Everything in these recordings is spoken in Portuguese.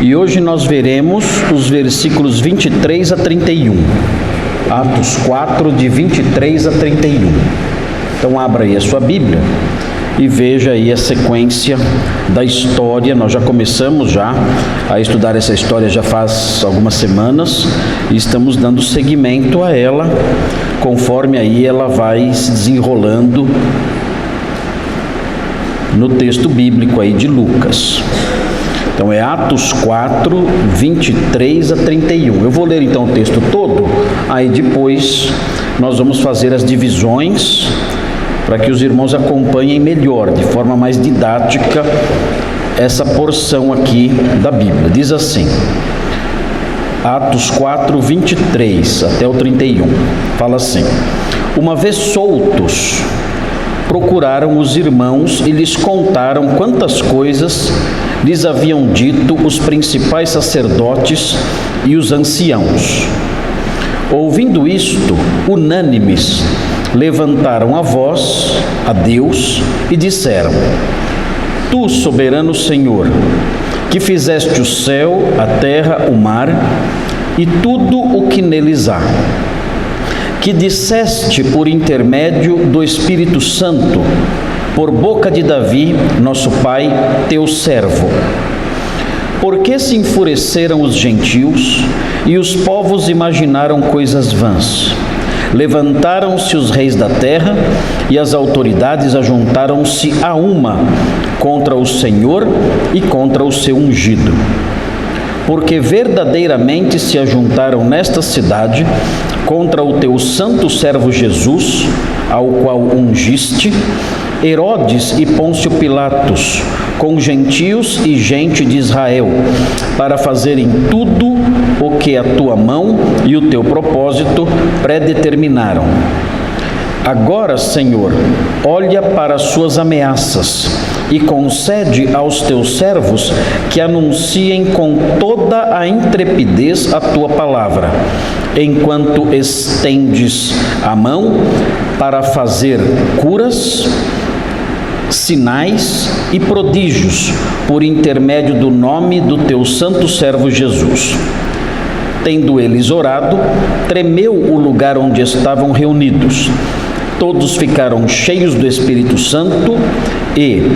E hoje nós veremos os versículos 23 a 31. Atos 4, de 23 a 31. Então abra aí a sua Bíblia e veja aí a sequência da história. Nós já começamos a estudar essa história já faz algumas semanas e estamos dando seguimento a ela, conforme aí ela vai se desenrolando no texto bíblico aí de Lucas. Então é Atos 4, 23 a 31. Eu vou ler então o texto todo, aí depois nós vamos fazer as divisões para que os irmãos acompanhem melhor, de forma mais didática, essa porção aqui da Bíblia. Diz assim, Atos 4, 23 até o 31, fala assim: uma vez soltos, procuraram os irmãos e lhes contaram quantas coisas lhes haviam dito os principais sacerdotes e os anciãos. Ouvindo isto, unânimes, levantaram a voz a Deus e disseram: Tu, soberano Senhor, que fizeste o céu, a terra, o mar e tudo o que neles há, que disseste por intermédio do Espírito Santo, por boca de Davi, nosso pai, teu servo. Por que se enfureceram os gentios e os povos imaginaram coisas vãs? Levantaram-se os reis da terra e as autoridades ajuntaram-se a uma contra o Senhor e contra o seu ungido. Porque verdadeiramente se ajuntaram nesta cidade contra o teu santo servo Jesus, ao qual ungiste, Herodes e Pôncio Pilatos, com gentios e gente de Israel, para fazerem tudo o que a tua mão e o teu propósito predeterminaram. Agora, Senhor, olha para as suas ameaças e concede aos teus servos que anunciem com toda a intrepidez a tua palavra, enquanto estendes a mão para fazer curas, sinais e prodígios por intermédio do nome do teu santo servo Jesus. Tendo eles orado, tremeu o lugar onde estavam reunidos. Todos ficaram cheios do Espírito Santo e,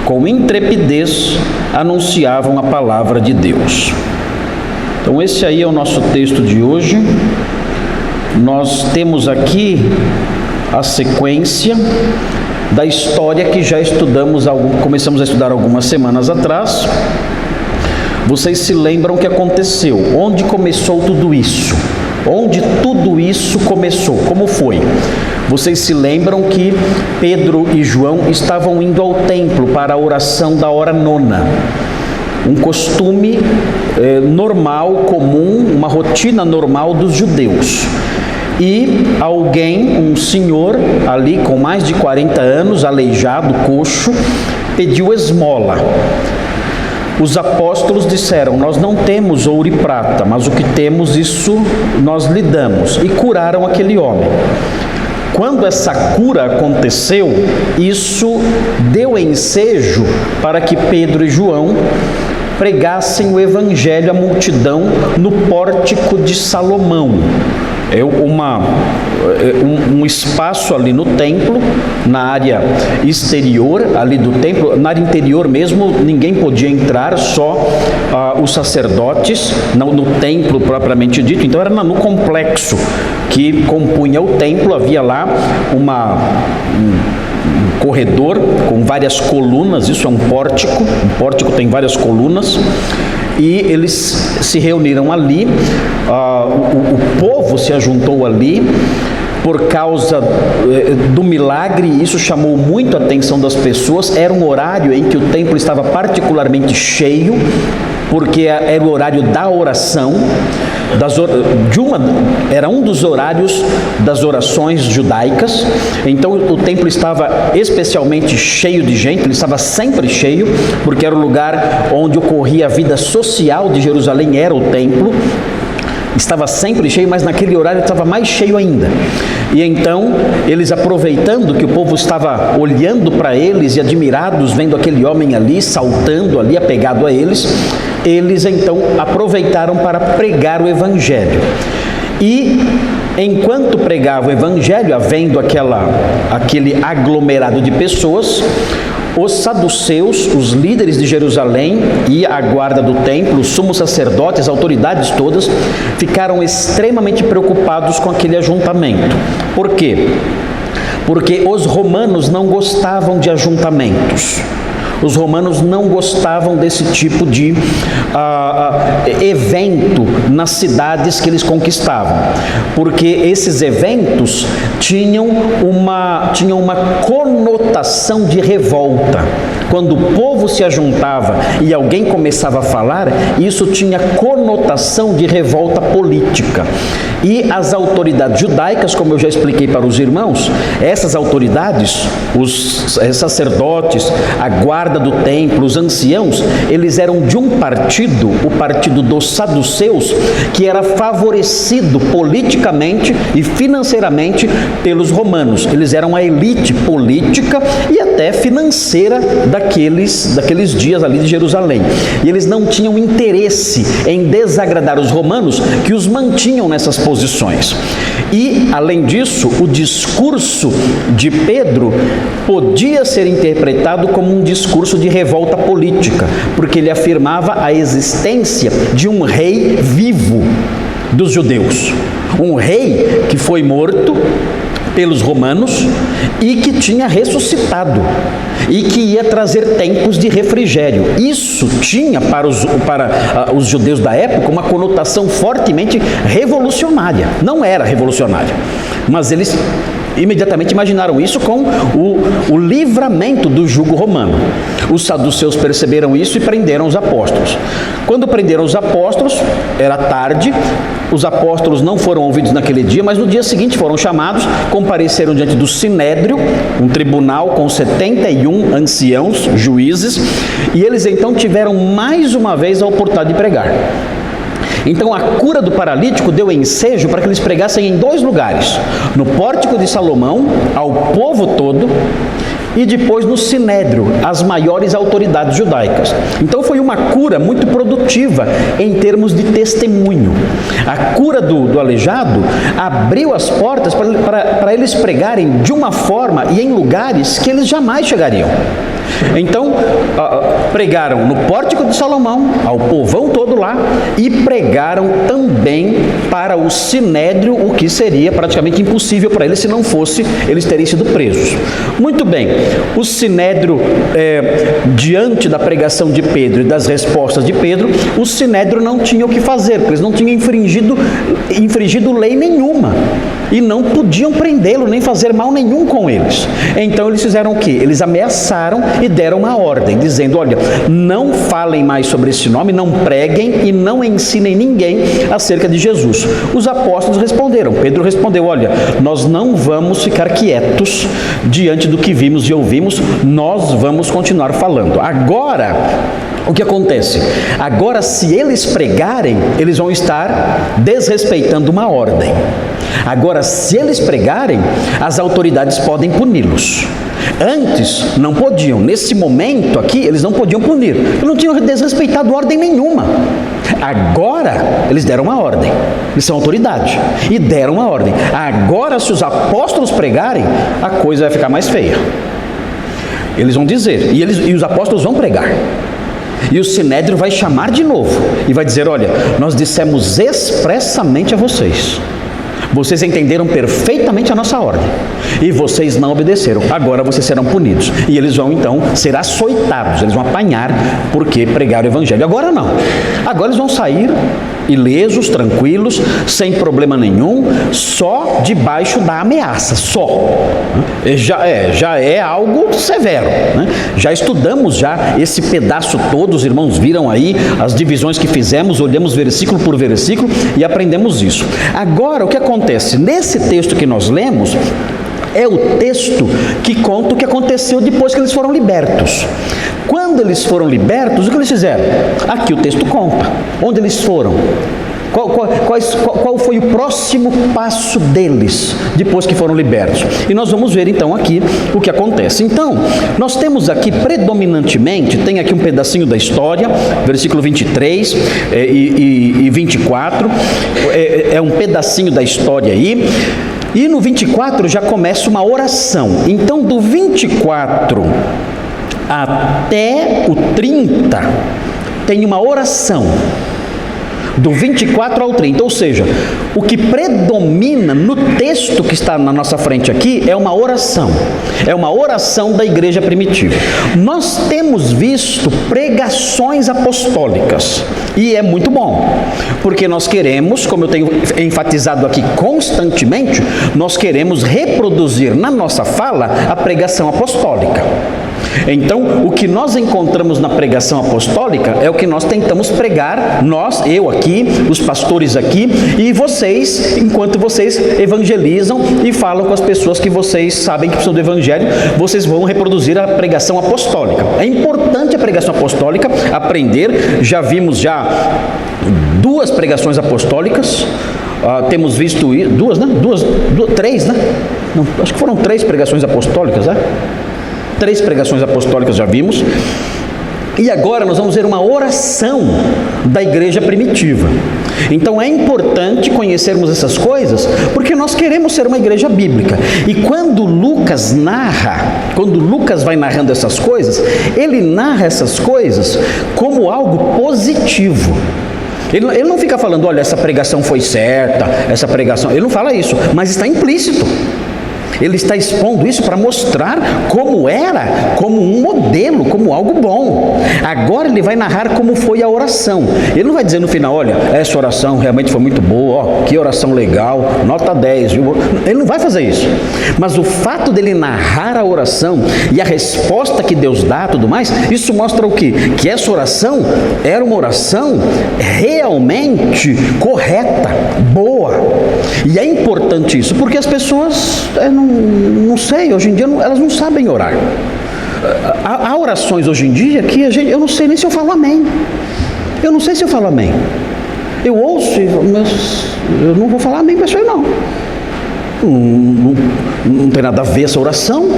com intrepidez, anunciavam a palavra de Deus. Então esse aí é o nosso texto de hoje. Nós temos aqui a sequência da história que já começamos a estudar algumas semanas atrás. Vocês se lembram o que aconteceu? Onde começou tudo isso? Onde tudo isso começou? Como foi? Vocês se lembram que Pedro e João estavam indo ao templo para a oração da hora nona. Um costume normal, comum, uma rotina normal dos judeus. E alguém, um senhor ali com mais de 40 anos, aleijado, coxo, pediu esmola. Os apóstolos disseram: nós não temos ouro e prata, mas o que temos, isso nós lhe damos. E curaram aquele homem. Quando essa cura aconteceu, isso deu ensejo para que Pedro e João pregassem o evangelho à multidão no pórtico de Salomão. É um espaço ali no templo, na área exterior ali do templo. Na área interior mesmo ninguém podia entrar, só os sacerdotes, no templo propriamente dito. Então era no complexo que compunha o templo. Havia lá um corredor com várias colunas. Isso é um pórtico tem várias colunas. E eles se reuniram ali, o povo se ajuntou ali por causa do milagre. Isso chamou muito a atenção das pessoas. Era um horário em que o templo estava particularmente cheio, porque era o horário da oração, era um dos horários das orações judaicas. Então o templo estava especialmente cheio de gente, ele estava sempre cheio, porque era o lugar onde ocorria a vida social de Jerusalém, era o templo. Estava sempre cheio, mas naquele horário estava mais cheio ainda. E então, eles, aproveitando que o povo estava olhando para eles e admirados, vendo aquele homem ali, saltando ali, apegado a eles, eles então aproveitaram para pregar o Evangelho. E enquanto pregavam o Evangelho, havendo aquele aglomerado de pessoas, os saduceus, os líderes de Jerusalém e a guarda do templo, os sumos sacerdotes, as autoridades todas, ficaram extremamente preocupados com aquele ajuntamento. Por quê? Porque os romanos não gostavam de ajuntamentos. Os romanos não gostavam desse tipo de evento nas cidades que eles conquistavam, porque esses eventos tinham uma conotação de revolta. Quando o povo se ajuntava e alguém começava a falar, isso tinha conotação de revolta política. E as autoridades judaicas, como eu já expliquei para os irmãos, essas autoridades, os sacerdotes, a guarda do templo, os anciãos, eles eram de um partido, o partido dos saduceus, que era favorecido politicamente e financeiramente pelos romanos. Eles eram a elite política e até financeira daqueles dias ali de Jerusalém. E eles não tinham interesse em desagradar os romanos, que os mantinham nessas posições. E, além disso, o discurso de Pedro podia ser interpretado como um discurso de revolta política, porque ele afirmava a existência de um rei vivo dos judeus. Um rei que foi morto pelos romanos e que tinha ressuscitado e que ia trazer tempos de refrigério. Isso tinha para os judeus da época uma conotação fortemente revolucionária. Não era revolucionária, mas eles imediatamente imaginaram isso com o livramento do jugo romano. Os saduceus perceberam isso e prenderam os apóstolos. Quando prenderam os apóstolos, era tarde, os apóstolos não foram ouvidos naquele dia, mas no dia seguinte foram chamados, compareceram diante do Sinédrio, um tribunal com 71 anciãos, juízes, e eles então tiveram mais uma vez a oportunidade de pregar. Então a cura do paralítico deu ensejo para que eles pregassem em 2 lugares, no Pórtico de Salomão, ao povo todo, e depois no Sinédrio, as maiores autoridades judaicas. Então foi uma cura muito produtiva em termos de testemunho. A cura do aleijado abriu as portas para eles pregarem de uma forma e em lugares que eles jamais chegariam. Então, pregaram no Pórtico de Salomão, ao povão todo lá, e pregaram também para o Sinédrio, o que seria praticamente impossível para eles se não fosse eles terem sido presos. Muito bem, o Sinédrio, diante da pregação de Pedro e das respostas de Pedro, o Sinédrio não tinha o que fazer, porque eles não tinham infringido lei nenhuma, e não podiam prendê-lo, nem fazer mal nenhum com eles. Então eles fizeram o quê? Eles ameaçaram e deram uma ordem, dizendo: olha, não falem mais sobre esse nome, não preguem e não ensinem ninguém acerca de Jesus. Os apóstolos responderam, Pedro respondeu: olha, nós não vamos ficar quietos diante do que vimos e ouvimos, nós vamos continuar falando. Agora, o que acontece? Agora, se eles pregarem, eles vão estar desrespeitando uma ordem. Agora, se eles pregarem, as autoridades podem puni-los. Antes, não podiam. Nesse momento aqui, eles não podiam punir. Eles não tinham desrespeitado ordem nenhuma. Agora, eles deram uma ordem. Eles são autoridade. E deram uma ordem. Agora, se os apóstolos pregarem, a coisa vai ficar mais feia. Eles vão dizer. E os apóstolos vão pregar. E o Sinédrio vai chamar de novo. E vai dizer: olha, nós dissemos expressamente a vocês. Vocês entenderam perfeitamente a nossa ordem e vocês não obedeceram, agora vocês serão punidos. E eles vão então ser açoitados, eles vão apanhar porque pregaram o Evangelho. Agora não, agora eles vão sair ilesos, tranquilos, sem problema nenhum, só debaixo da ameaça, só. Já é algo severo, né? Já estudamos já esse pedaço todo, os irmãos viram aí as divisões que fizemos, olhamos versículo por versículo e aprendemos isso. Agora, o que acontece? Nesse texto que nós lemos, é o texto que conta o que aconteceu depois que eles foram libertos. Quando eles foram libertos, o que eles fizeram? Aqui o texto conta. Onde eles foram? Qual foi o próximo passo deles, depois que foram libertos? E nós vamos ver então aqui o que acontece. Então, nós temos aqui predominantemente, tem aqui um pedacinho da história, versículo 23 e 24, é um pedacinho da história aí, e no 24 já começa uma oração. Então, do 24 até o 30, tem uma oração. Do 24 ao 30, ou seja, o que predomina no texto que está na nossa frente aqui é uma oração da igreja primitiva. Nós temos visto pregações apostólicas, e é muito bom, porque nós queremos, como eu tenho enfatizado aqui constantemente, nós queremos reproduzir na nossa fala a pregação apostólica. Então, o que nós encontramos na pregação apostólica é o que nós tentamos pregar, eu aqui, os pastores aqui, e vocês, enquanto vocês evangelizam e falam com as pessoas que vocês sabem que precisam do evangelho, vocês vão reproduzir a pregação apostólica. É importante a pregação apostólica, aprender. Já vimos duas pregações apostólicas. Temos visto três, né? Não, acho que foram 3 pregações apostólicas, né? 3 pregações apostólicas já vimos. E agora nós vamos ver uma oração da igreja primitiva. Então é importante conhecermos essas coisas, porque nós queremos ser uma igreja bíblica. E quando Lucas vai narrando essas coisas, ele narra essas coisas como algo positivo. Ele não fica falando, olha, essa pregação foi certa, ele não fala isso, mas está implícito. Ele está expondo isso para mostrar como era, como um modelo, como algo bom. Agora ele vai narrar como foi a oração. Ele não vai dizer no final, olha, essa oração realmente foi muito boa, que oração legal, nota 10, viu? Ele não vai fazer isso. Mas o fato dele narrar a oração e a resposta que Deus dá, tudo mais, isso mostra o quê? Que essa oração era uma oração realmente correta, boa. E é importante isso, porque as pessoas, não sei, hoje em dia elas não sabem orar. Há orações hoje em dia que eu não sei nem se eu falo amém. Eu não sei se eu falo amém. Eu ouço, mas eu não vou falar amém para isso aí não. Não tem nada a ver essa oração.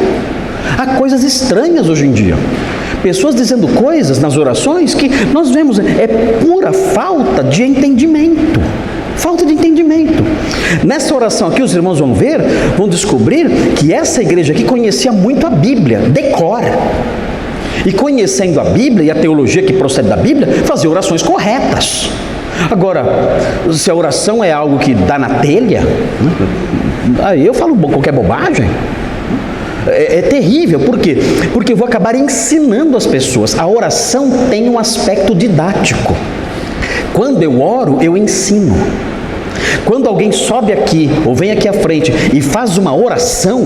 Há coisas estranhas hoje em dia. Pessoas dizendo coisas nas orações que nós vemos, é pura falta de entendimento. Falta de entendimento. Nessa oração aqui, os irmãos vão descobrir que essa igreja aqui conhecia muito a Bíblia, decora. E conhecendo a Bíblia e a teologia que procede da Bíblia, fazia orações corretas. Agora, se a oração é algo que dá na telha, aí eu falo qualquer bobagem. É terrível, por quê? Porque eu vou acabar ensinando as pessoas. A oração tem um aspecto didático. Quando eu oro, eu ensino. Quando alguém sobe aqui, ou vem aqui à frente e faz uma oração,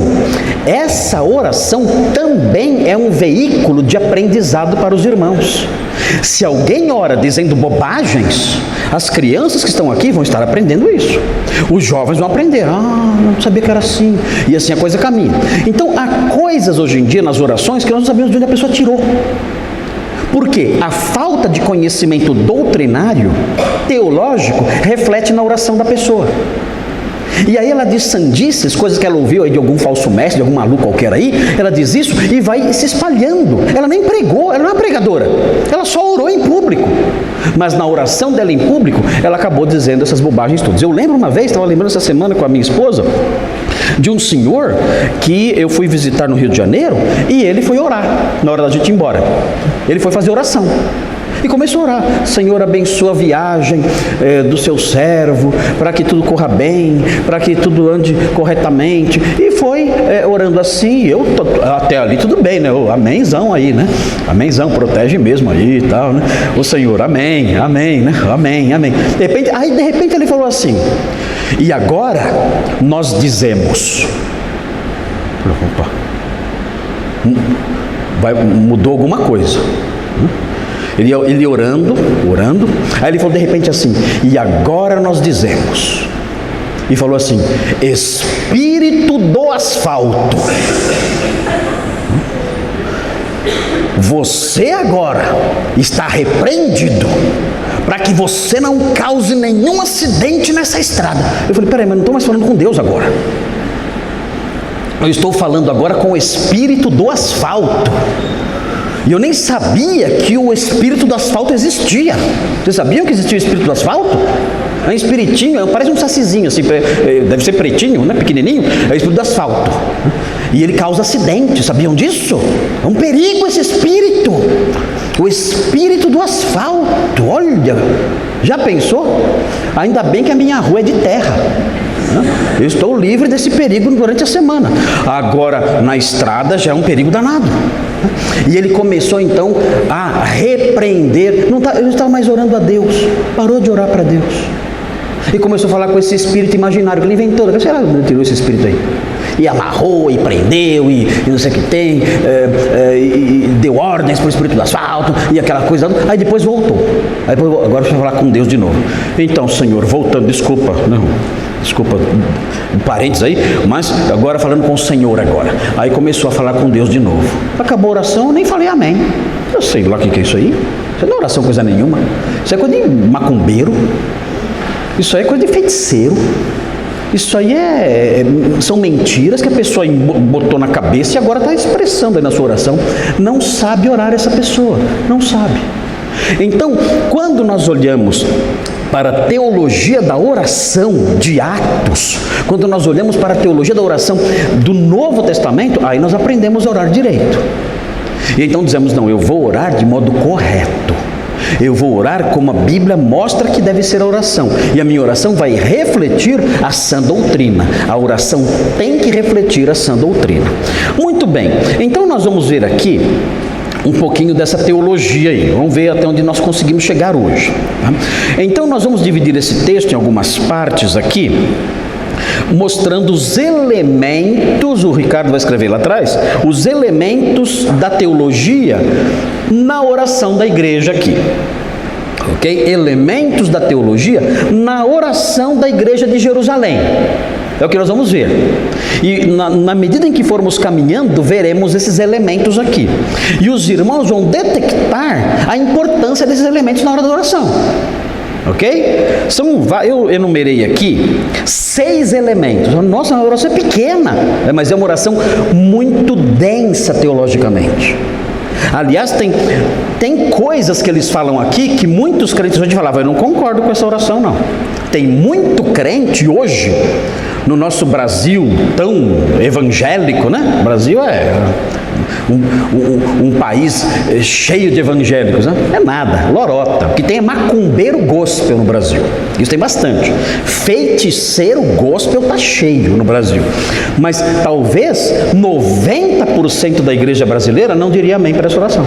essa oração também é um veículo de aprendizado para os irmãos. Se alguém ora dizendo bobagens, as crianças que estão aqui vão estar aprendendo isso. Os jovens vão aprender, não sabia que era assim, e assim a coisa caminha. Então, há coisas hoje em dia nas orações que nós não sabemos de onde a pessoa tirou. Por quê? A falta de conhecimento doutrinário, teológico, reflete na oração da pessoa. E aí ela diz sandices, coisas que ela ouviu aí de algum falso mestre, de algum maluco qualquer aí, ela diz isso e vai se espalhando. Ela nem pregou, ela não é pregadora, ela só orou em público. Mas na oração dela em público, ela acabou dizendo essas bobagens todas. Eu lembro uma vez, estava lembrando essa semana com a minha esposa, de um senhor que eu fui visitar no Rio de Janeiro e ele foi orar na hora da gente ir embora. Ele foi fazer oração e começou a orar. Senhor, abençoa a viagem do seu servo, para que tudo corra bem, para que tudo ande corretamente. E foi orando assim. Eu até ali tudo bem, né? Amémzão aí, né? Amémzão, protege mesmo aí e tal, né? O Senhor, amém, amém, né? Amém, amém. De repente ele falou assim: e agora nós dizemos. Opa. Mudou alguma coisa. Ele orando, aí ele falou de repente assim: e agora nós dizemos. E falou assim: espírito do asfalto, você agora está repreendido, para que você não cause nenhum acidente nessa estrada. Eu falei, peraí, mas não estou mais falando com Deus agora. Eu estou falando agora com o espírito do asfalto. E eu nem sabia que o espírito do asfalto existia. Vocês sabiam que existia o espírito do asfalto? É um espiritinho, parece um sacizinho, assim, deve ser pretinho, né? Pequenininho. É o espírito do asfalto. E ele causa acidentes, sabiam disso? É um perigo esse espírito. O espírito do asfalto, olha, já pensou? Ainda bem que a minha rua é de terra. Eu estou livre desse perigo durante a semana. Agora, na estrada já é um perigo danado. E ele começou então a repreender. Ele não estava mais orando a Deus, parou de orar para Deus. E começou a falar com esse espírito imaginário que ele inventou. Será que ele tirou esse espírito aí? E amarrou, e prendeu, e não sei o que tem, e deu ordens para o espírito do asfalto, e aquela coisa. Aí depois voltou. Aí depois, agora deixa eu falar com Deus de novo. Então, Senhor, voltando, desculpa parentes aí, mas agora falando com o Senhor agora. Aí começou a falar com Deus de novo. Acabou a oração, eu nem falei amém. Eu sei lá o que é isso aí. Isso não é oração coisa nenhuma. Isso é coisa de macumbeiro. Isso aí é coisa de feiticeiro. Isso aí são mentiras que a pessoa botou na cabeça e agora está expressando aí na sua oração. Não sabe orar essa pessoa, não sabe. Então, quando nós olhamos para a teologia da oração de Atos, quando nós olhamos para a teologia da oração do Novo Testamento, aí nós aprendemos a orar direito. E então dizemos, não, eu vou orar de modo correto. Eu vou orar como a Bíblia mostra que deve ser a oração. E a minha oração vai refletir a sã doutrina. A oração tem que refletir a sã doutrina. Muito bem, então nós vamos ver aqui um pouquinho dessa teologia aí. Vamos ver até onde nós conseguimos chegar hoje. Tá? Então nós vamos dividir esse texto em algumas partes aqui, mostrando os elementos, o Ricardo vai escrever lá atrás, os elementos da teologia na oração da igreja aqui. Ok? Elementos da teologia na oração da igreja de Jerusalém. É o que nós vamos ver. E na medida em que formos caminhando, veremos esses elementos aqui. E os irmãos vão detectar a importância desses elementos na hora da oração. Ok? Eu enumerei aqui 6 elementos. Nossa, a oração é pequena, mas é uma oração muito densa teologicamente. Aliás, tem coisas que eles falam aqui que muitos crentes hoje falavam, eu não concordo com essa oração não. Tem muito crente hoje, no nosso Brasil tão evangélico, né? O Brasil é um país cheio de evangélicos, né? É nada, lorota. O que tem é macumbeiro gospel no Brasil. Isso tem bastante. Feiticeiro gospel está cheio no Brasil. Mas talvez 90% da igreja brasileira não diria amém para essa oração.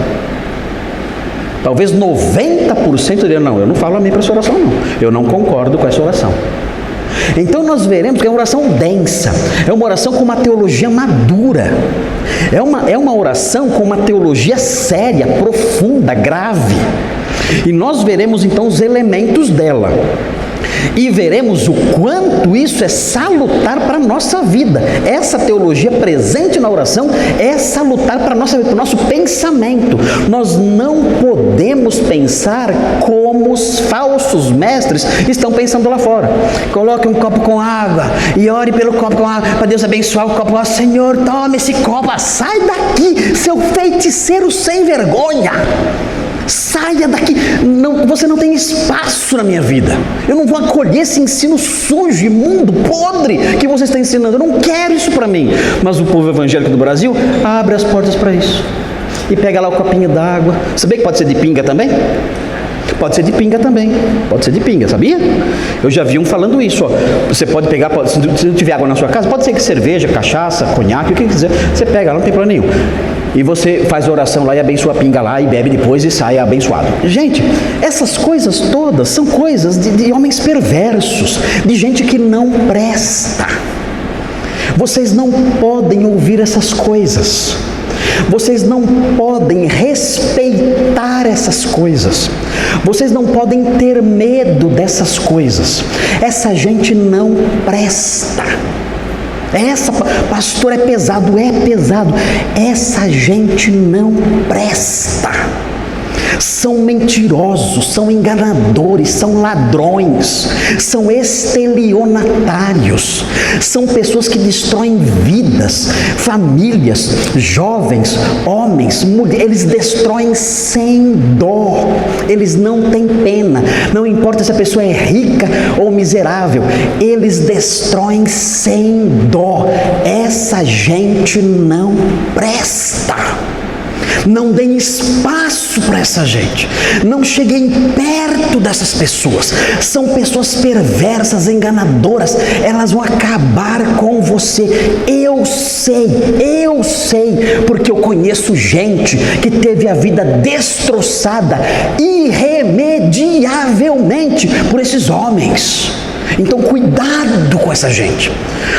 Talvez 90% diria, não, eu não falo amém para essa oração não. Eu não concordo com essa oração. Então nós veremos que é uma oração densa, é uma oração com uma teologia madura, é uma oração com uma teologia séria, profunda, grave. E nós veremos então os elementos dela. E veremos o quanto isso é salutar para a nossa vida. Essa teologia presente na oração é salutar para a nossa vida, para o nosso pensamento. Nós não podemos pensar como os falsos mestres estão pensando lá fora. Coloque um copo com água e ore pelo copo com água, para Deus abençoar o copo. Senhor, tome esse copo, sai daqui, seu feiticeiro sem vergonha. Saia daqui, você não tem espaço na minha vida. Eu não vou acolher esse ensino sujo, imundo, podre que você está ensinando. Eu não quero isso para mim. Mas o povo evangélico do Brasil abre as portas para isso. E pega lá o copinho d'água. Sabia que pode ser de pinga também? Pode ser de pinga também. Pode ser de pinga, sabia? Eu já vi um falando isso. Ó. Você pode pegar, se não tiver água na sua casa, pode ser que cerveja, cachaça, conhaque, o que quiser. Você pega lá, não tem problema nenhum. E você faz a oração lá e abençoa a pinga lá e bebe depois e sai abençoado. Gente, essas coisas todas são coisas de homens perversos, de gente que não presta. Vocês não podem ouvir essas coisas. Vocês não podem respeitar essas coisas. Vocês não podem ter medo dessas coisas. Essa gente não presta. Pastor, é pesado. Essa gente não presta. são mentirosos, são enganadores, são ladrões, são estelionatários, são pessoas que destroem vidas, famílias, jovens, homens, mulheres. Eles destroem sem dó, eles não têm pena, não importa se a pessoa é rica ou miserável, eles destroem sem dó. Essa gente não presta. Não deem espaço para essa gente, não cheguem perto dessas pessoas. São pessoas perversas, enganadoras, elas vão acabar com você. Eu sei, porque eu conheço gente que teve a vida destroçada irremediavelmente por esses homens. Então cuidado com essa gente.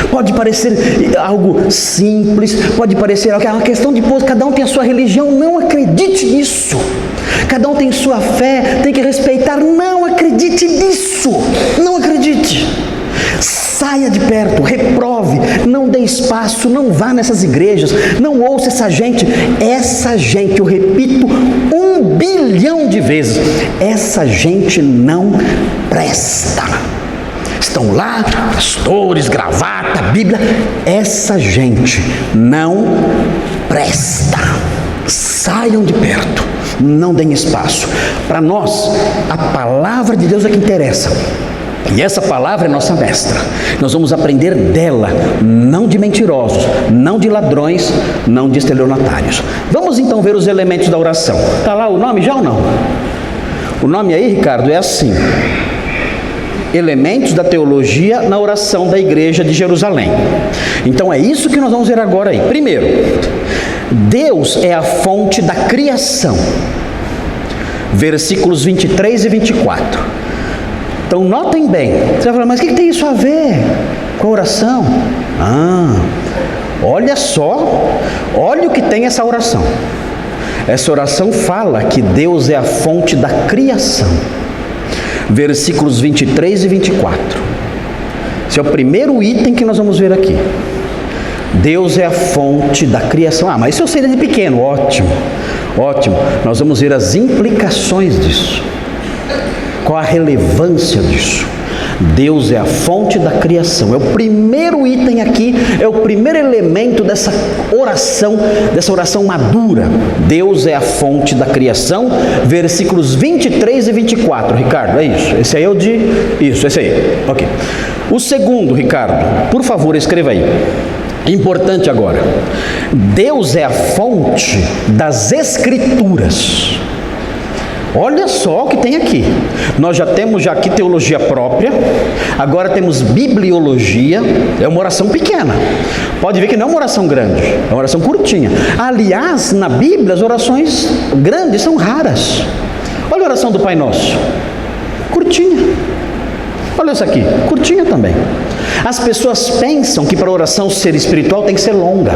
Pode parecer algo simples, pode parecer algo que é uma questão de cada um tem a sua religião. Não acredite nisso. Cada um tem sua fé, tem que respeitar. Não acredite nisso, não acredite. Saia de perto, reprove, não dê espaço, não vá nessas igrejas, não ouça essa gente. Essa gente, eu repito 1 bilhão de vezes, essa gente não presta. Estão lá, pastores, gravata, Bíblia. Essa gente não presta. Saiam de perto, não deem espaço. Para nós, a palavra de Deus é que interessa. E essa palavra é nossa mestra. Nós vamos aprender dela, não de mentirosos, não de ladrões, não de estelionatários. Vamos então ver os elementos da oração. Está lá o nome já ou não? O nome aí, Ricardo, é assim: Elementos da teologia na oração da igreja de Jerusalém. Então é isso que nós vamos ver agora aí. Primeiro, Deus é a fonte da criação. Versículos 23 e 24. Então notem bem. Você vai falar, mas o que tem isso a ver com a oração? Olha só, olha o que tem essa oração. Essa oração fala que Deus é a fonte da criação. Versículos 23 e 24. Esse é o primeiro item que nós vamos ver aqui. Deus é a fonte da criação. Mas isso eu sei desde pequeno. Ótimo, ótimo. Nós vamos ver as implicações disso. Qual a relevância disso? Deus é a fonte da criação. É o primeiro item aqui, é o primeiro elemento dessa oração madura. Deus é a fonte da criação. Versículos 23 e 24, Ricardo, é isso. Esse aí é o de... Isso, esse aí. Ok. O segundo, Ricardo, por favor, escreva aí. Importante agora. Deus é a fonte das Escrituras. Olha só o que tem aqui. Nós já temos aqui teologia própria, agora temos bibliologia. É uma oração pequena. Pode ver que não é uma oração grande, é uma oração curtinha. Aliás, na Bíblia as orações grandes são raras. Olha a oração do Pai Nosso, curtinha. Olha essa aqui, curtinha também. As pessoas pensam que para a oração ser espiritual tem que ser longa.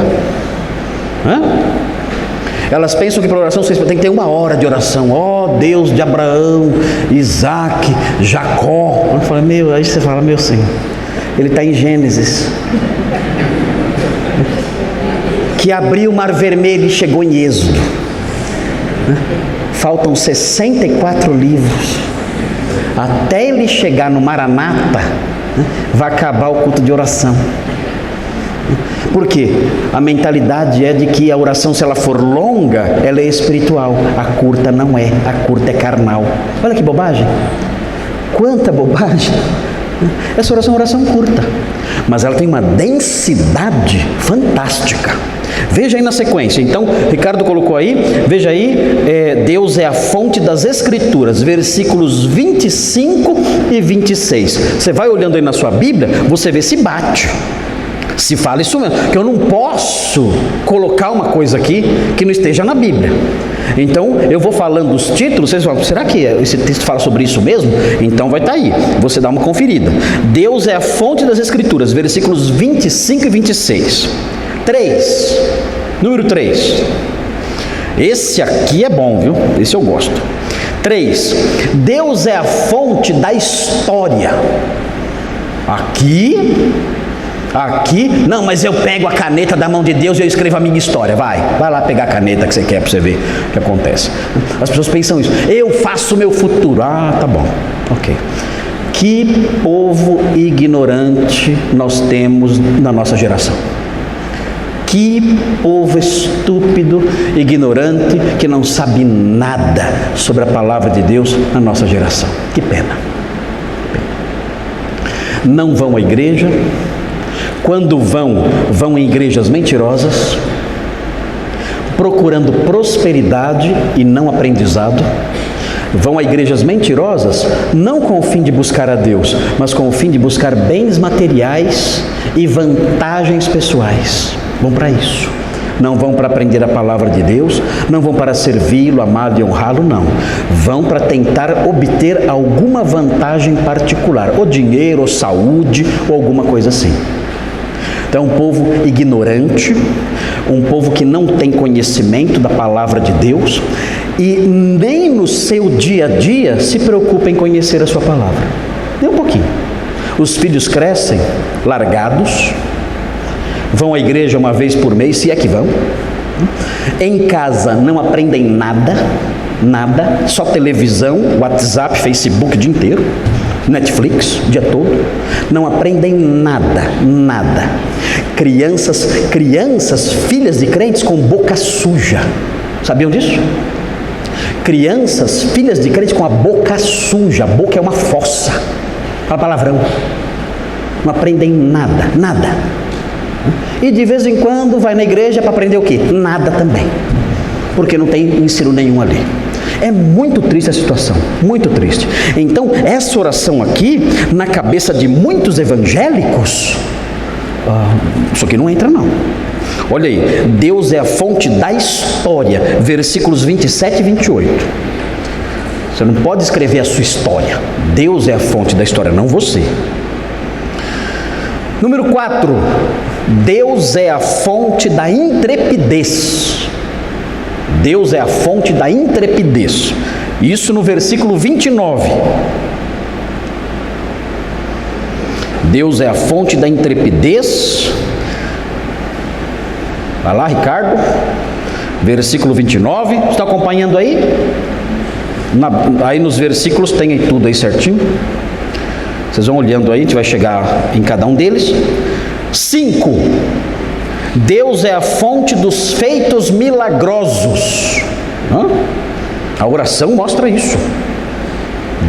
Elas pensam que para oração tem que ter 1 hora de oração. Ó Deus de Abraão, Isaac, Jacó. Aí você fala, meu Senhor, ele está em Gênesis. Que abriu o mar vermelho e chegou em Êxodo. Faltam 64 livros. Até ele chegar no Maranata, vai acabar o culto de oração. Por quê? A mentalidade é de que a oração, se ela for longa, ela é espiritual. A curta não é, a curta é carnal. Olha que bobagem. Quanta bobagem. Essa oração é uma oração curta, mas ela tem uma densidade fantástica. Veja aí na sequência. Então, Ricardo colocou aí, veja aí, Deus é a fonte das Escrituras, versículos 25 e 26. Você vai olhando aí na sua Bíblia, você vê se bate. Se fala isso mesmo, que eu não posso colocar uma coisa aqui que não esteja na Bíblia. Então, eu vou falando os títulos, vocês falam, será que esse texto fala sobre isso mesmo? Então vai estar aí, você dá uma conferida. Deus é a fonte das Escrituras, versículos 25 e 26. 3, número 3. Esse aqui é bom, viu? Esse eu gosto. 3. Deus é a fonte da história. Aqui Aqui, não, mas eu pego a caneta da mão de Deus e eu escrevo a minha história. Vai lá pegar a caneta que você quer para você ver o que acontece. As pessoas pensam isso. Eu faço o meu futuro. Ah, tá bom, ok. Que povo ignorante nós temos na nossa geração. Que povo estúpido, ignorante, que não sabe nada sobre a palavra de Deus na nossa geração. Que pena. Não vão à igreja. Quando vão em igrejas mentirosas, procurando prosperidade e não aprendizado. Vão a igrejas mentirosas, não com o fim de buscar a Deus, mas com o fim de buscar bens materiais e vantagens pessoais. Vão para isso. Não vão para aprender a palavra de Deus, não vão para servi-lo, amá-lo e honrá-lo, não. Vão para tentar obter alguma vantagem particular, ou dinheiro, ou saúde, ou alguma coisa assim. Então é um povo ignorante, um povo que não tem conhecimento da palavra de Deus e nem no seu dia a dia se preocupa em conhecer a sua palavra. Nem um pouquinho. Os filhos crescem largados, vão à igreja uma vez por mês, se é que vão. Em casa não aprendem nada, só televisão, WhatsApp, Facebook o dia inteiro, Netflix o dia todo, não aprendem nada. Crianças, filhas de crentes com boca suja, sabiam disso? Crianças, filhas de crentes com a boca suja, a boca é uma fossa, fala palavrão, não aprendem nada. E de vez em quando vai na igreja para aprender o quê? Nada também, porque não tem ensino nenhum ali. É muito triste a situação, muito triste. Então, essa oração aqui, na cabeça de muitos evangélicos, isso aqui não entra não. Olha aí, Deus é a fonte da história, versículos 27 e 28. Você não pode escrever a sua história. Deus é a fonte da história, não você. Número 4, Deus é a fonte da intrepidez. Deus é a fonte da intrepidez. Isso no versículo 29. Deus é a fonte da intrepidez. Vai lá, Ricardo. Versículo 29. Está acompanhando aí? Aí nos versículos tem aí tudo aí certinho. Vocês vão olhando aí, a gente vai chegar em cada um deles. 5. Deus é a fonte dos feitos milagrosos. A oração mostra isso.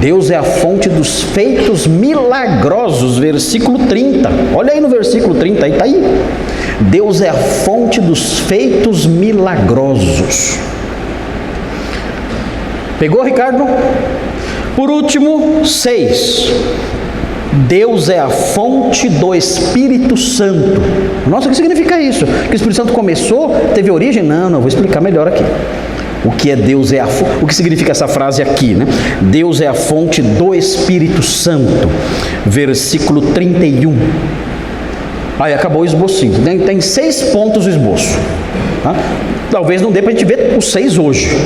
Deus é a fonte dos feitos milagrosos, versículo 30. Olha aí no versículo 30, aí está aí. Deus é a fonte dos feitos milagrosos. Pegou, Ricardo? Por último, 6. Deus é a fonte do Espírito Santo. Nossa, o que significa isso? Que o Espírito Santo começou, teve origem? Não, vou explicar melhor aqui. O que é Deus é a fonte? O que significa essa frase aqui, né? Deus é a fonte do Espírito Santo. Versículo 31. Aí acabou o esbocinho. Tem 6 pontos o esboço. Tá? Talvez não dê para a gente ver os 6 hoje.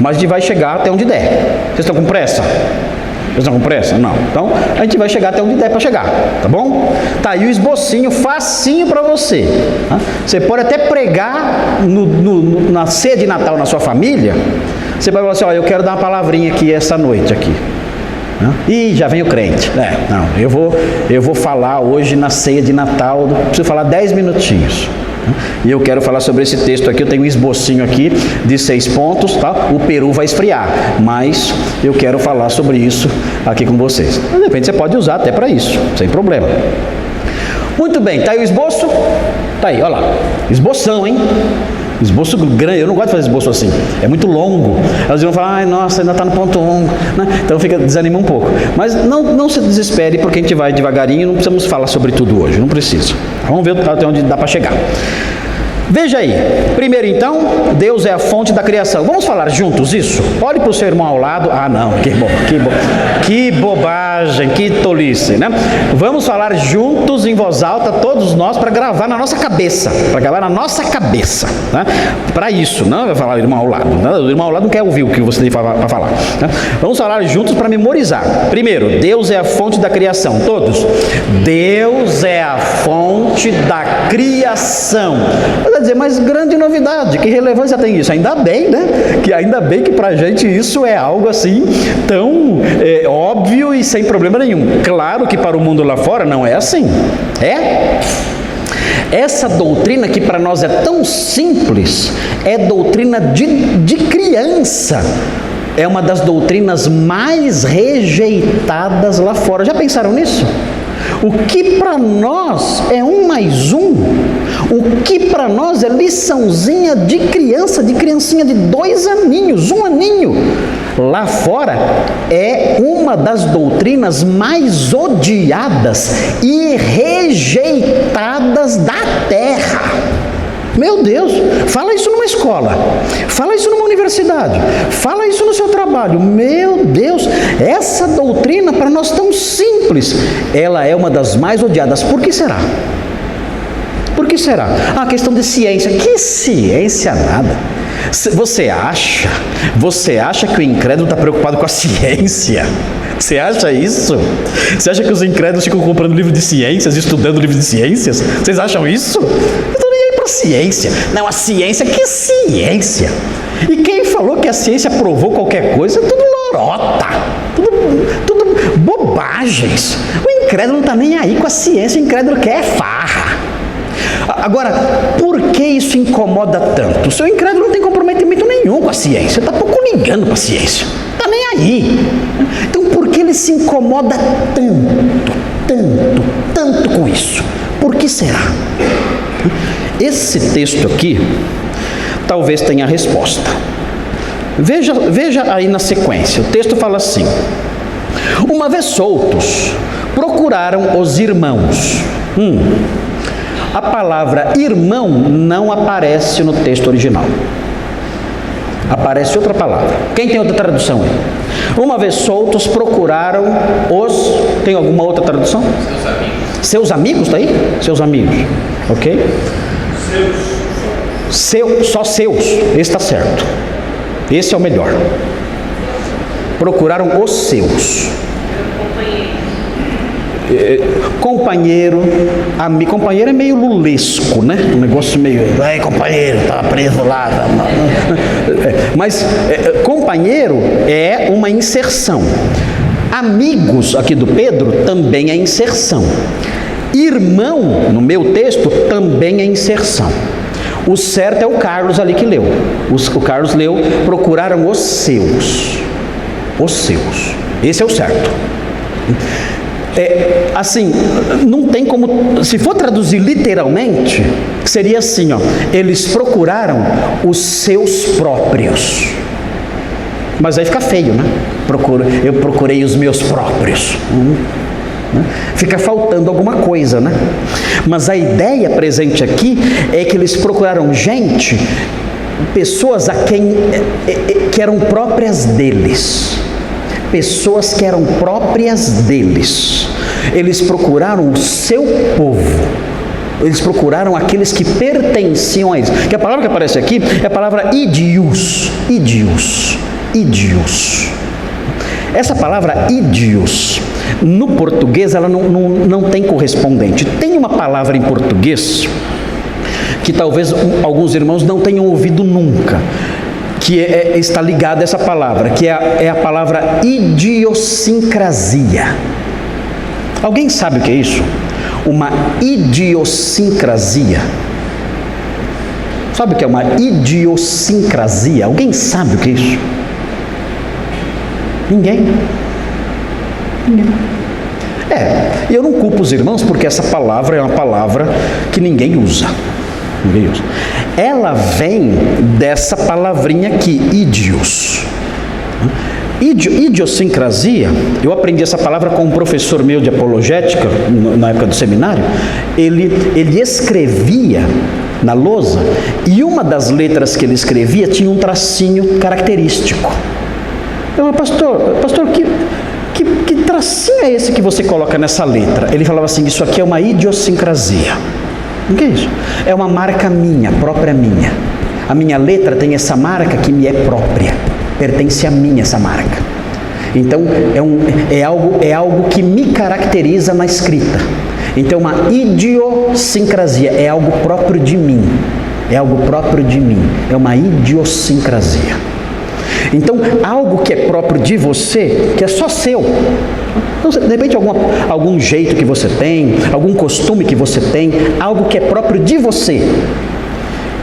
Mas a gente vai chegar até onde der. Vocês estão com pressa? Vocês estão com pressa? Não. Então, a gente vai chegar até onde der para chegar, tá bom? Tá aí o esbocinho, facinho para você. Tá? Você pode até pregar na ceia de Natal na sua família. Você vai falar assim, eu quero dar uma palavrinha aqui essa noite aqui. Ih, já vem o crente. Eu vou falar hoje na ceia de Natal, preciso falar 10 minutinhos. E eu quero falar sobre esse texto aqui. Eu tenho um esbocinho aqui de 6 pontos, tá? O peru vai esfriar, mas eu quero falar sobre isso aqui com vocês. De repente você pode usar até para isso, sem problema. Muito bem, tá aí o esboço? Tá aí, olha lá. Esboção, hein? Esboço grande, eu não gosto de fazer esboço assim, é muito longo. Elas vão falar, nossa, ainda está no ponto 1, né? Então desanima um pouco. Mas não se desespere, porque a gente vai devagarinho, não precisamos falar sobre tudo hoje, não precisa. Vamos ver até onde dá para chegar. Veja aí, primeiro então, Deus é a fonte da criação. Vamos falar juntos isso? Olhe para o seu irmão ao lado. Ah não, que bobagem, que tolice, né? Vamos falar juntos em voz alta, todos nós, para gravar na nossa cabeça. Né? Para isso, não vai falar irmão ao lado, né? O irmão ao lado não quer ouvir o que você tem para falar, né? Vamos falar juntos para memorizar. Primeiro, Deus é a fonte da criação. Todos. Deus é a fonte da criação. Vai dizer, mas grande novidade, que relevância tem isso? Ainda bem, né? Ainda bem que pra gente isso é algo assim tão óbvio e sem problema nenhum. Claro que para o mundo lá fora não é assim. Essa doutrina que para nós é tão simples, é doutrina de criança. É uma das doutrinas mais rejeitadas lá fora. Já pensaram nisso? O que para nós é 1 mais 1, o que para nós é liçãozinha de criança, de criancinha de 2 aninhos, 1 aninho, lá fora é uma das doutrinas mais odiadas e rejeitadas da terra. Meu Deus, fala isso numa escola, fala isso numa universidade, fala isso no seu trabalho. Meu Deus, essa doutrina para nós tão simples, ela é uma das mais odiadas. Por que será? Por que será? A questão de ciência. Que ciência nada? Você acha que o incrédulo está preocupado com a ciência? Você acha isso? Você acha que os incrédulos ficam comprando livro de ciências, estudando livro de ciências? Vocês acham isso? Ciência, não, a ciência, que ciência? E quem falou que a ciência provou qualquer coisa? Tudo lorota, tudo bobagens. O incrédulo não está nem aí com a ciência, o incrédulo quer farra. Agora, por que isso incomoda tanto? O seu incrédulo não tem comprometimento nenhum com a ciência, está pouco ligando para a ciência, está nem aí. Então, por que ele se incomoda tanto com isso? Por que será? Esse texto aqui talvez tenha a resposta. Veja aí na sequência. O texto fala assim: uma vez soltos, procuraram os irmãos. A palavra irmão não aparece no texto original. Aparece outra palavra. Quem tem outra tradução aí? Uma vez soltos, procuraram os... Tem alguma outra tradução? Seus amigos. Seus amigos, está aí? Seus amigos. Ok? Só seus. Esse está certo. Esse é o melhor. Procuraram os seus. Companheiro, amigo. Companheiro é meio lulesco, né? Um negócio meio... Ai, companheiro, estava preso lá. Mas companheiro é uma inserção. Amigos, aqui do Pedro, também é inserção. Irmão, no meu texto, também é inserção. O certo é o Carlos ali que leu. O Carlos leu, procuraram os seus. Os seus. Esse é o certo. Assim, não tem como, se for traduzir literalmente, seria assim, ó, eles procuraram os seus próprios. Mas aí fica feio, né? Eu procurei os meus próprios. Fica faltando alguma coisa, né? Mas a ideia presente aqui é que eles procuraram gente, pessoas que eram próprias deles. Pessoas que eram próprias deles. Eles procuraram o seu povo. Eles procuraram aqueles que pertenciam a eles. Que a palavra que aparece aqui é a palavra idios. Idios. Idios. Essa palavra idios, no português, ela não tem correspondente. Tem uma palavra em português que talvez alguns irmãos não tenham ouvido nunca, que está ligada a essa palavra, que é a palavra idiosincrasia. Alguém sabe o que é isso? Uma idiosincrasia. Sabe o que é uma idiosincrasia? Alguém sabe o que é isso? Ninguém. E eu não culpo os irmãos, porque essa palavra é uma palavra que ninguém usa. Ela vem dessa palavrinha aqui, idios. Idiosincrasia, eu aprendi essa palavra com um professor meu de apologética, na época do seminário. Ele escrevia na lousa, e uma das letras que ele escrevia tinha um tracinho característico. Eu, pastor, que tracinho é esse que você coloca nessa letra? Ele falava assim, isso aqui é uma idiosincrasia. O que é isso? É uma marca minha, própria minha. A minha letra tem essa marca que me é própria, pertence a mim essa marca. Então, é algo que me caracteriza na escrita. Então, uma idiosincrasia é algo próprio de mim. É algo próprio de mim. É uma idiosincrasia. Então, algo que é próprio de você, que é só seu. Então, de repente, algum jeito que você tem, algum costume que você tem, algo que é próprio de você.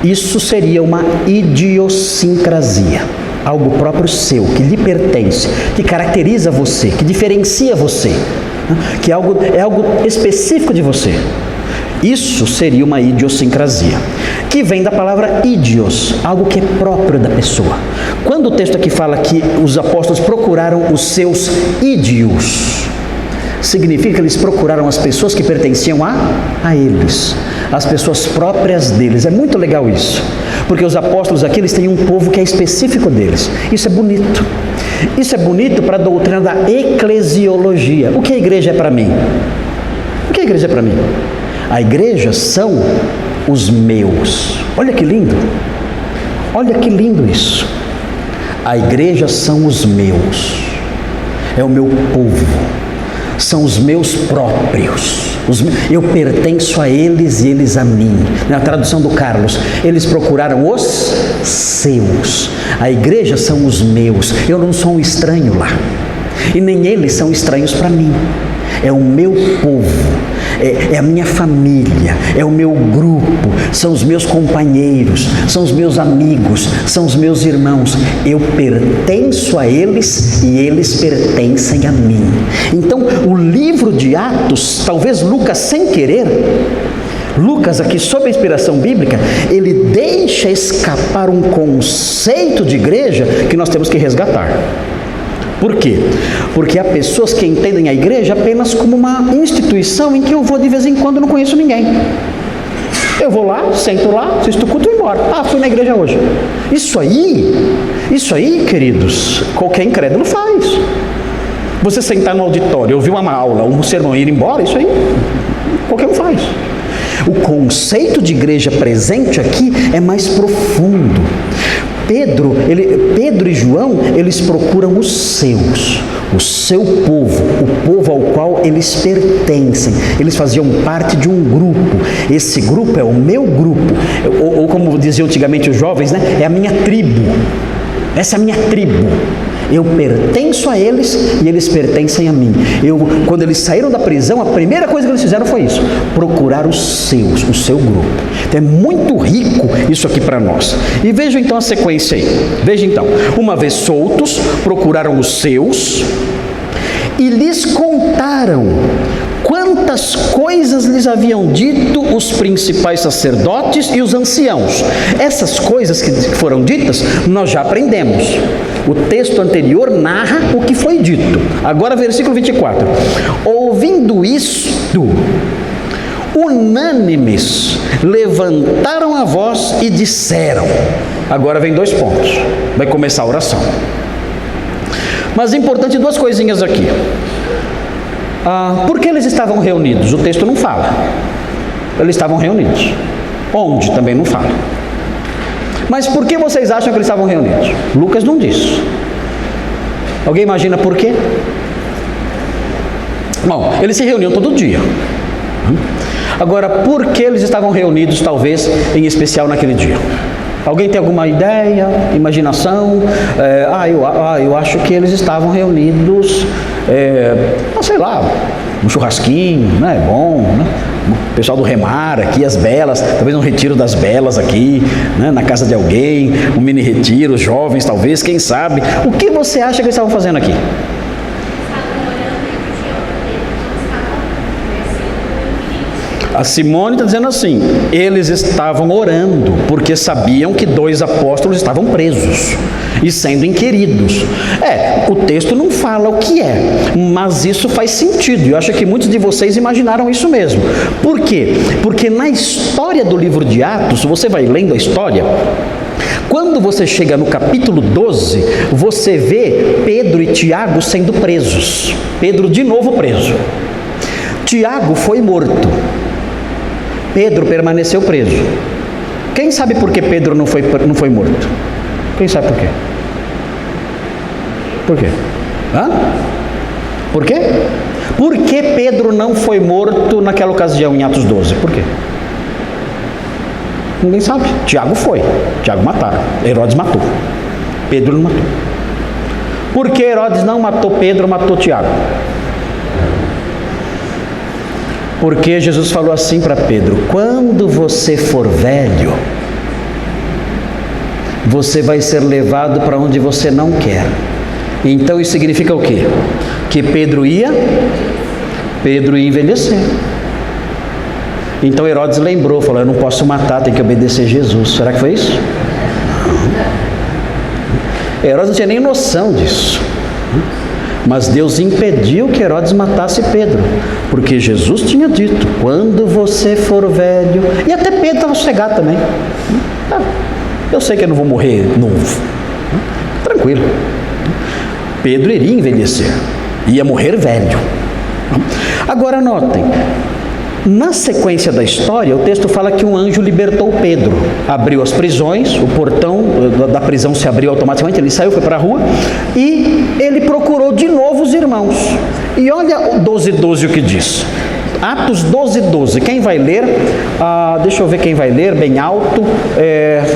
Isso seria uma idiosincrasia. Algo próprio seu, que lhe pertence, que caracteriza você, que diferencia você, que é algo específico de você. Isso seria uma idiosincrasia, que vem da palavra idios, algo que é próprio da pessoa. Quando o texto aqui fala que os apóstolos procuraram os seus ídios, significa que eles procuraram as pessoas que pertenciam a eles, as pessoas próprias deles. É muito legal isso, porque os apóstolos aqui, eles têm um povo que é específico deles. Isso é bonito. Isso é bonito para a doutrina da eclesiologia. O que a igreja é para mim? O que a igreja é para mim? A igreja são os meus. Olha que lindo. Olha que lindo isso. A igreja são os meus. É o meu povo. São os meus próprios. Eu pertenço a eles e eles a mim. Na tradução do Carlos, eles procuraram os seus. A igreja são os meus. Eu não sou um estranho lá. E nem eles são estranhos para mim. É o meu povo, é a minha família, é o meu grupo, são os meus companheiros, são os meus amigos, são os meus irmãos. Eu pertenço a eles e eles pertencem a mim. Então, o livro de Atos, talvez Lucas sem querer, Lucas aqui, sob a inspiração bíblica, ele deixa escapar um conceito de igreja que nós temos que resgatar. Por quê? Porque há pessoas que entendem a igreja apenas como uma instituição em que eu vou de vez em quando, não conheço ninguém. Eu vou lá, sento lá, assisto o culto e vou embora. Ah, fui na igreja hoje. Isso aí, queridos, qualquer incrédulo faz. Você sentar no auditório, ouvir uma aula, um sermão e ir embora, isso aí, qualquer um faz. O conceito de igreja presente aqui é mais profundo. Pedro e João, eles procuram os seus, o seu povo, o povo ao qual eles pertencem. Eles faziam parte de um grupo. Esse grupo é o meu grupo, ou como diziam antigamente os jovens, né? É a minha tribo. Essa é a minha tribo. Eu pertenço a eles e eles pertencem a mim. Quando eles saíram da prisão, a primeira coisa que eles fizeram foi isso: procurar os seus, o seu grupo. Então é muito rico isso aqui para nós. E vejam então a sequência aí. Veja então, uma vez soltos, procuraram os seus e lhes contaram quantas coisas lhes haviam dito os principais sacerdotes e os anciãos. Essas coisas que foram ditas, nós já aprendemos. O texto anterior narra o que foi dito. Agora, versículo 24. Ouvindo isto, unânimes, levantaram a voz e disseram. Agora vem 2 pontos. Vai começar a oração. Mas é importante 2 coisinhas aqui. Por que eles estavam reunidos? O texto não fala. Eles estavam reunidos. Onde? Também não fala. Mas por que vocês acham que eles estavam reunidos? Lucas não diz. Alguém imagina por quê? Bom, eles se reuniam todo dia. Agora, por que eles estavam reunidos, talvez, em especial naquele dia? Alguém tem alguma ideia, imaginação? Eu acho que eles estavam reunidos, sei lá, um churrasquinho, né? É bom, né? O pessoal do Remar aqui, as belas, talvez um retiro das belas aqui, né? Na casa de alguém, um mini retiro, os jovens talvez, quem sabe. O que você acha que eles estavam fazendo aqui? A Simone está dizendo assim: eles estavam orando, porque sabiam que 2 apóstolos estavam presos. e sendo inquiridos. O texto não fala o que é, mas isso faz sentido. Eu acho que muitos de vocês imaginaram isso mesmo. Por quê? Porque na história do livro de Atos, você vai lendo a história, quando você chega no capítulo 12, você vê Pedro e Tiago sendo presos. Pedro de novo preso. Tiago foi morto. Pedro permaneceu preso. Quem sabe por que Pedro não foi morto? Quem sabe por quê? Por quê? Por quê? Por que Pedro não foi morto naquela ocasião em Atos 12? Por quê? Ninguém sabe. Tiago foi. Tiago mataram. Herodes matou. Pedro não matou. Por que Herodes não matou Pedro, matou Tiago? Porque Jesus falou assim para Pedro: quando você for velho, você vai ser levado para onde você não quer. Então isso significa o quê? Que Pedro ia envelhecer. Então Herodes lembrou, falou: eu não posso matar, tem que obedecer Jesus. Será que foi isso? Não. Herodes não tinha nem noção disso. Mas Deus impediu que Herodes matasse Pedro, porque Jesus tinha dito: quando você for velho. E até Pedro estava sossegado também. Eu sei que eu não vou morrer novo. Tranquilo. Pedro iria envelhecer, ia morrer velho. Agora notem, na sequência da história, o texto fala que um anjo libertou Pedro, abriu as prisões, o portão da prisão se abriu automaticamente, ele saiu, foi para a rua, e ele procurou de novo os irmãos. E olha o 12:12 o que diz. Atos 12:12, quem vai ler? Deixa eu ver quem vai ler, bem alto,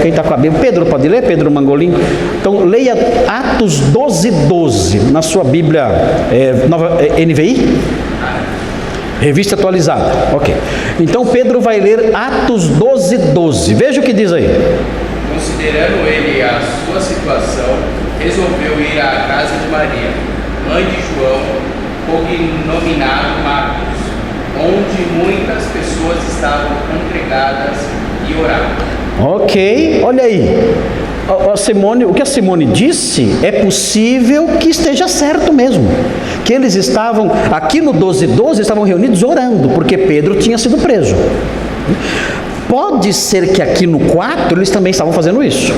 quem está com a Bíblia? Pedro pode ler? Pedro Mangolin? Então leia Atos 12:12 na sua Bíblia, NVI? Revista atualizada, ok. Então Pedro vai ler Atos 12:12, veja o que diz aí. Considerando ele a sua situação, resolveu ir à casa de Maria, mãe de João, cognominado Marcos, onde muitas pessoas estavam congregadas e oravam. Ok, olha aí. O que a Simone disse é possível que esteja certo mesmo, que eles estavam, aqui no 12:12, estavam reunidos orando, porque Pedro tinha sido preso. Pode ser que aqui no 4 eles também estavam fazendo isso,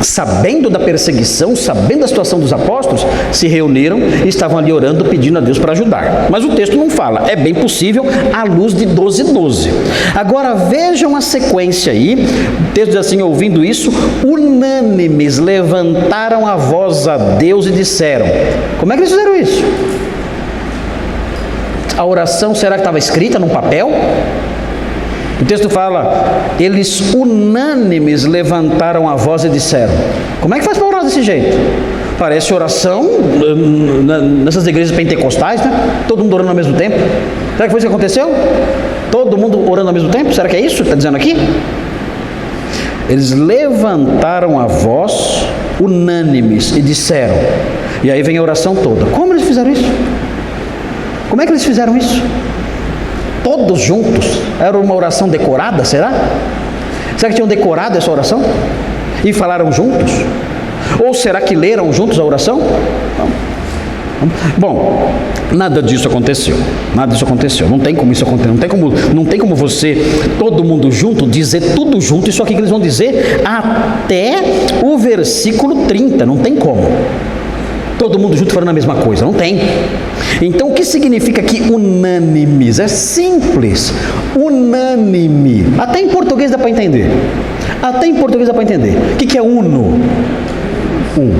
sabendo da perseguição, sabendo da situação dos apóstolos, se reuniram e estavam ali orando, pedindo a Deus para ajudar. Mas o texto não fala, é bem possível à luz de 12:12. Agora vejam a sequência aí, o texto diz assim: ouvindo isso, unânimes levantaram a voz a Deus e disseram. Como é que eles fizeram isso? A oração, será que estava escrita num papel? O texto fala, eles unânimes levantaram a voz e disseram. Como é que faz para orar desse jeito? Parece oração nessas igrejas pentecostais, né? Todo mundo orando ao mesmo tempo. Será que foi isso que aconteceu? Todo mundo orando ao mesmo tempo? Será que é isso que está dizendo aqui? Eles levantaram a voz unânimes e disseram. E aí vem a oração toda. Como eles fizeram isso? Como é que eles fizeram isso? Todos juntos? Era uma oração decorada, será? Será que tinham decorado essa oração? E falaram juntos? Ou será que leram juntos a oração? Não. Bom, nada disso aconteceu. Nada disso aconteceu. Não tem como isso acontecer. Não tem como você, todo mundo junto, dizer tudo junto, isso aqui que eles vão dizer até o versículo 30. Não tem como. Todo mundo junto falando a mesma coisa, não tem. Então o que significa aqui unânimes? É simples, unânime. Até em português dá para entender. Até em português dá para entender. O que é uno? Um.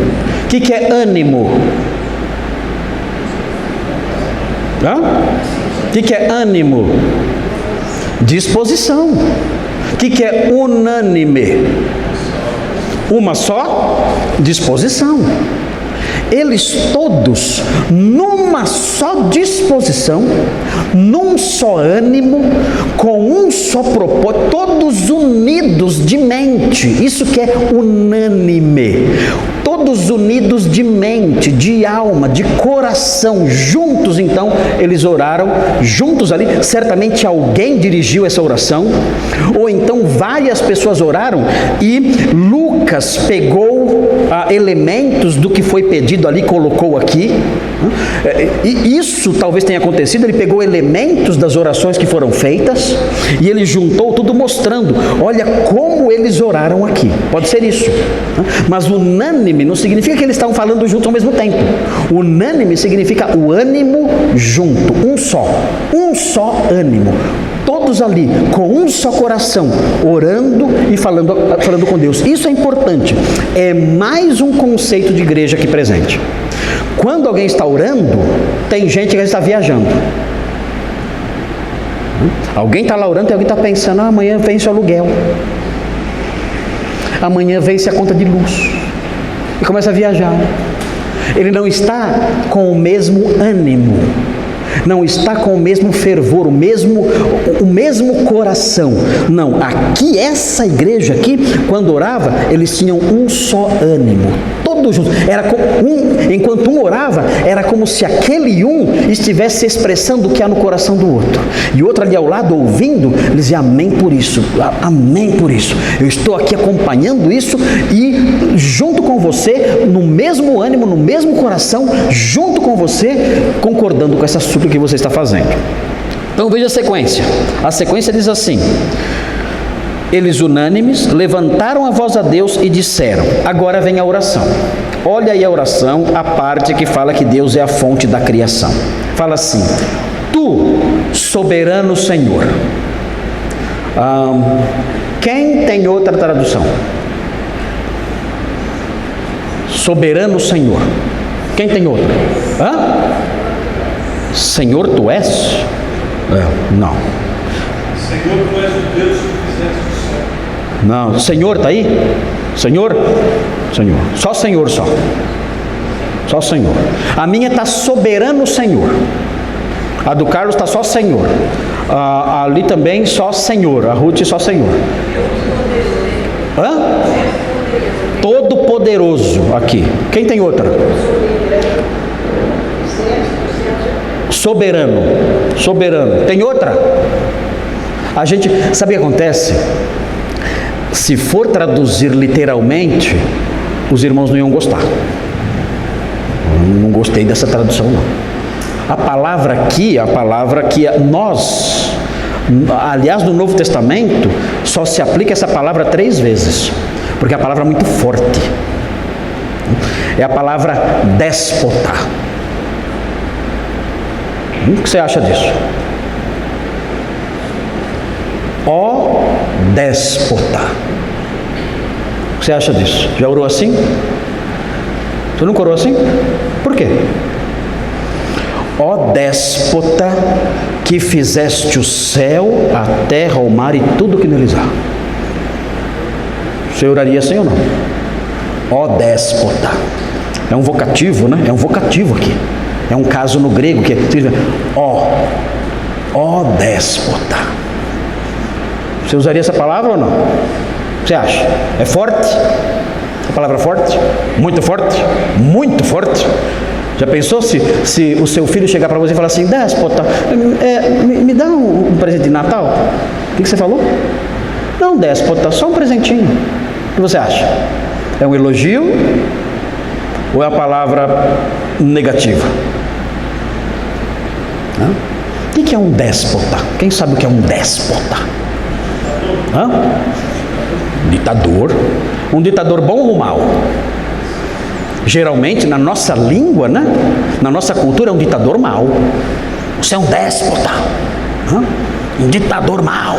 O que é ânimo? O que é ânimo? Disposição. O que é unânime? Uma só disposição. Eles todos, numa só disposição, num só ânimo, com um só propósito, todos unidos de mente, isso que é unânime, todos todos unidos de mente, de alma, de coração, juntos então, eles oraram, juntos ali, certamente alguém dirigiu essa oração, ou então várias pessoas oraram, e Lucas pegou elementos do que foi pedido ali, colocou aqui, e isso talvez tenha acontecido, ele pegou elementos das orações que foram feitas, e ele juntou tudo mostrando, olha como eles oraram aqui, pode ser isso, mas unânime não significa que eles estavam falando juntos ao mesmo tempo, unânime significa o ânimo junto, um só ânimo, todos ali com um só coração, orando e falando com Deus. Isso é importante, é mais um conceito de igreja aqui presente. Quando alguém está orando, tem gente que está viajando. Alguém está lá orando e alguém está pensando, amanhã vence o aluguel, amanhã vence a conta de luz, e começa a viajar. Ele não está com o mesmo ânimo, não está com o mesmo fervor, o mesmo coração. Não, aqui, essa igreja aqui, quando orava, eles tinham um só ânimo, todos juntos. Enquanto um orava, era como se aquele um estivesse expressando o que há no coração do outro. E o outro ali ao lado, ouvindo, ele dizia, amém por isso, amém por isso. Eu estou aqui acompanhando isso e junto com você, no mesmo ânimo, no mesmo coração, junto com você, concordando com essa súplica que você está fazendo. Então veja a sequência. A sequência diz assim: eles unânimes levantaram a voz a Deus e disseram. Agora vem a oração. Olha aí a oração, a parte que fala que Deus é a fonte da criação. Fala assim: Tu, soberano Senhor. Quem tem outra tradução? Soberano Senhor. Quem tem outra? Senhor, tu és? Não. Senhor, tu és o Deus que fizeste o céu. Não. Senhor, está aí? Senhor? Senhor. Só Senhor, só. Só Senhor. A minha está soberano Senhor. A do Carlos está só Senhor. Ali também só Senhor. A Ruth só Senhor. Todo poderoso aqui. Quem tem outra? Soberano. Soberano. Tem outra? A gente, sabe o que acontece? Se for traduzir literalmente, os irmãos não iam gostar. Não gostei dessa tradução, não. A palavra aqui, a palavra que nós, aliás, no Novo Testamento, só se aplica essa palavra 3 vezes, porque a palavra é muito forte. É a palavra déspota. O que você acha disso? Ó déspota. O que você acha disso? Já orou assim? Você nunca orou assim? Por quê? Ó déspota, que fizeste o céu, a terra, o mar e tudo que neles há. Você oraria assim ou não? Ó déspota. É um vocativo, né? É um vocativo aqui. É um caso no grego que significa ó déspota. Você usaria essa palavra ou não? O que você acha? É forte? A palavra forte? Muito forte? Muito forte? Já pensou se o seu filho chegar para você e falar assim: déspota, me dá um presente de Natal? O que você falou? Não, déspota, só um presentinho. O que você acha? É um elogio ou é a palavra negativa? O que é um déspota? Quem sabe o que é um déspota? Ditador. Um ditador bom ou mal? Geralmente na nossa língua, né? Na nossa cultura, é um ditador mau. Você é um déspota. Um ditador mau.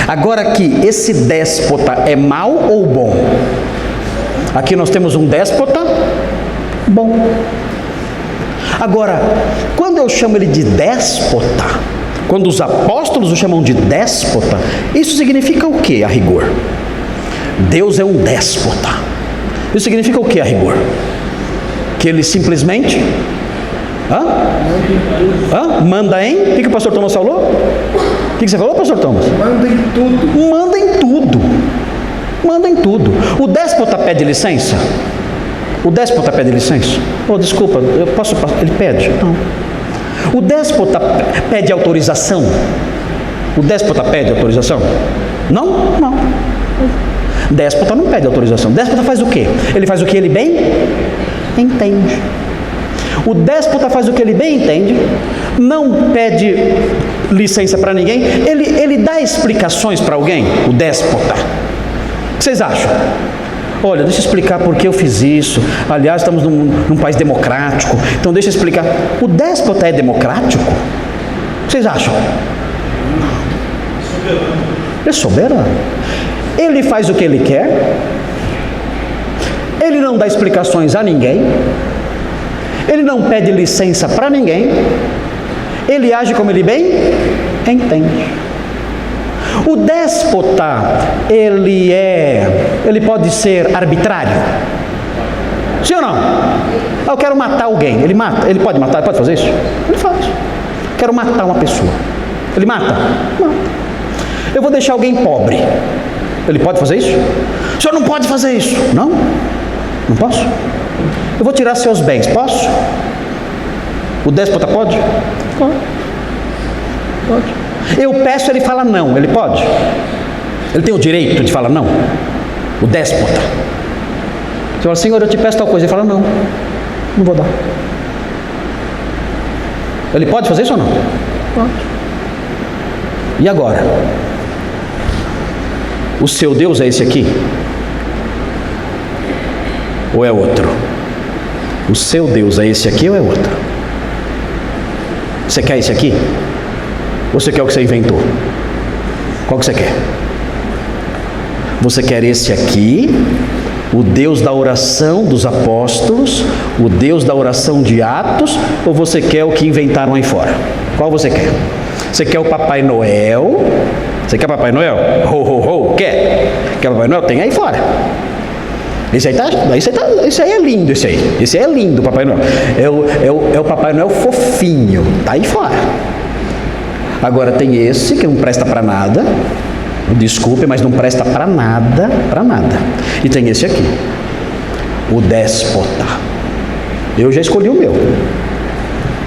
Agora aqui, esse déspota é mau ou bom? Aqui nós temos um déspota bom. Agora, quando eu chamo ele de déspota, quando os apóstolos o chamam de déspota, isso significa o que a rigor? Deus é um déspota. Isso significa o que a rigor? Que ele simplesmente manda em... O que o pastor Thomas falou? O que você falou, pastor Thomas? Manda em tudo. Manda em tudo. Manda em tudo. O déspota pede licença? O déspota pede licença? Desculpa, eu posso passar? Ele pede? Não. O déspota pede autorização? O déspota pede autorização? Não? Não. Déspota não pede autorização. Déspota faz o quê? Ele faz o que ele bem entende. O déspota faz o que ele bem entende, não pede licença para ninguém, ele dá explicações para alguém, o déspota. O que vocês acham? Olha, deixa eu explicar por que eu fiz isso. Aliás, estamos num país democrático, então deixa eu explicar. O déspota é democrático? O que vocês acham? Ele é soberano. Ele faz o que ele quer, ele não dá explicações a ninguém, ele não pede licença para ninguém, ele age como ele bem entende. O déspota, ele pode ser arbitrário? Sim ou não? Eu quero matar alguém, ele mata, ele pode matar, ele pode fazer isso? Ele faz. Quero matar uma pessoa, ele mata? Mata. Eu vou deixar alguém pobre, ele pode fazer isso? O senhor não pode fazer isso. Não? Não posso? Eu vou tirar seus bens, posso? O déspota pode? Pode. Pode. Eu peço, ele fala não, ele pode? Ele tem o direito de falar não? O déspota. Você fala, Senhor, eu te peço tal coisa. Ele fala, não vou dar. Ele pode fazer isso ou não? Pode. E agora? O seu Deus é esse aqui? Ou é outro? O seu Deus é esse aqui ou é outro? Você quer esse aqui? Ou você quer o que você inventou? Qual que você quer? Você quer esse aqui, o Deus da oração dos apóstolos, o Deus da oração de Atos, ou você quer o que inventaram aí fora? Qual você quer? Você quer o Papai Noel? Você quer Papai Noel? Ho, ho, ho, quer? Quer Papai Noel? Tem aí fora. Esse aí é lindo, esse aí é lindo, Papai Noel. É o Papai Noel fofinho, tá aí fora. Agora tem esse que não presta para nada, desculpe, mas não presta para nada, E tem esse aqui, o déspota. Eu já escolhi o meu.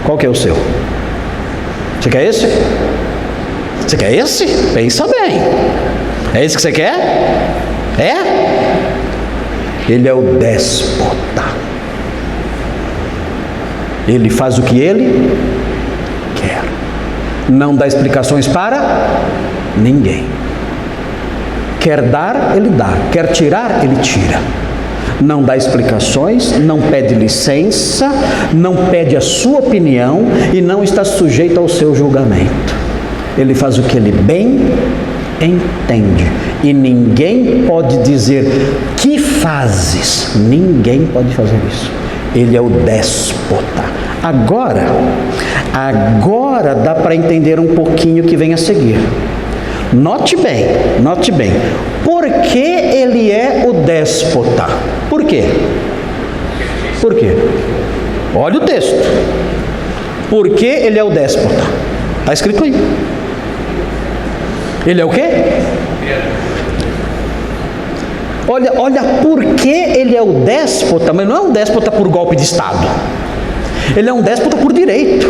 Qual que é o seu? Você quer esse? Você quer esse? Pensa bem. É esse que você quer? É? Ele é o déspota. Ele faz o que ele quer. Não dá explicações para ninguém. Quer dar, ele dá. Quer tirar, ele tira. Não dá explicações, não pede licença, não pede a sua opinião e não está sujeito ao seu julgamento. Ele faz o que ele bem entende. E ninguém pode dizer, que fazes? Ninguém pode fazer isso. Ele é o déspota. Agora dá para entender um pouquinho o que vem a seguir. Note bem. Por que ele é o déspota? Por quê? Por quê? Olha o texto. Por que ele é o déspota? Está escrito aí. Ele é o quê? Olha por que ele é o déspota, mas não é um déspota por golpe de Estado. Ele é um déspota por direito.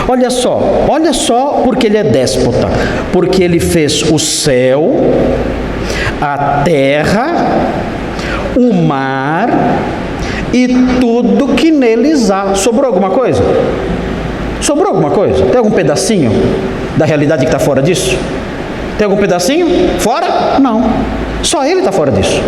Olha só porque ele é déspota. Porque ele fez o céu, a terra, o mar e tudo que neles há. Sobrou alguma coisa? Sobrou alguma coisa? Tem algum pedacinho da realidade que está fora disso? Tem algum pedacinho fora? Não. Só ele está fora disso.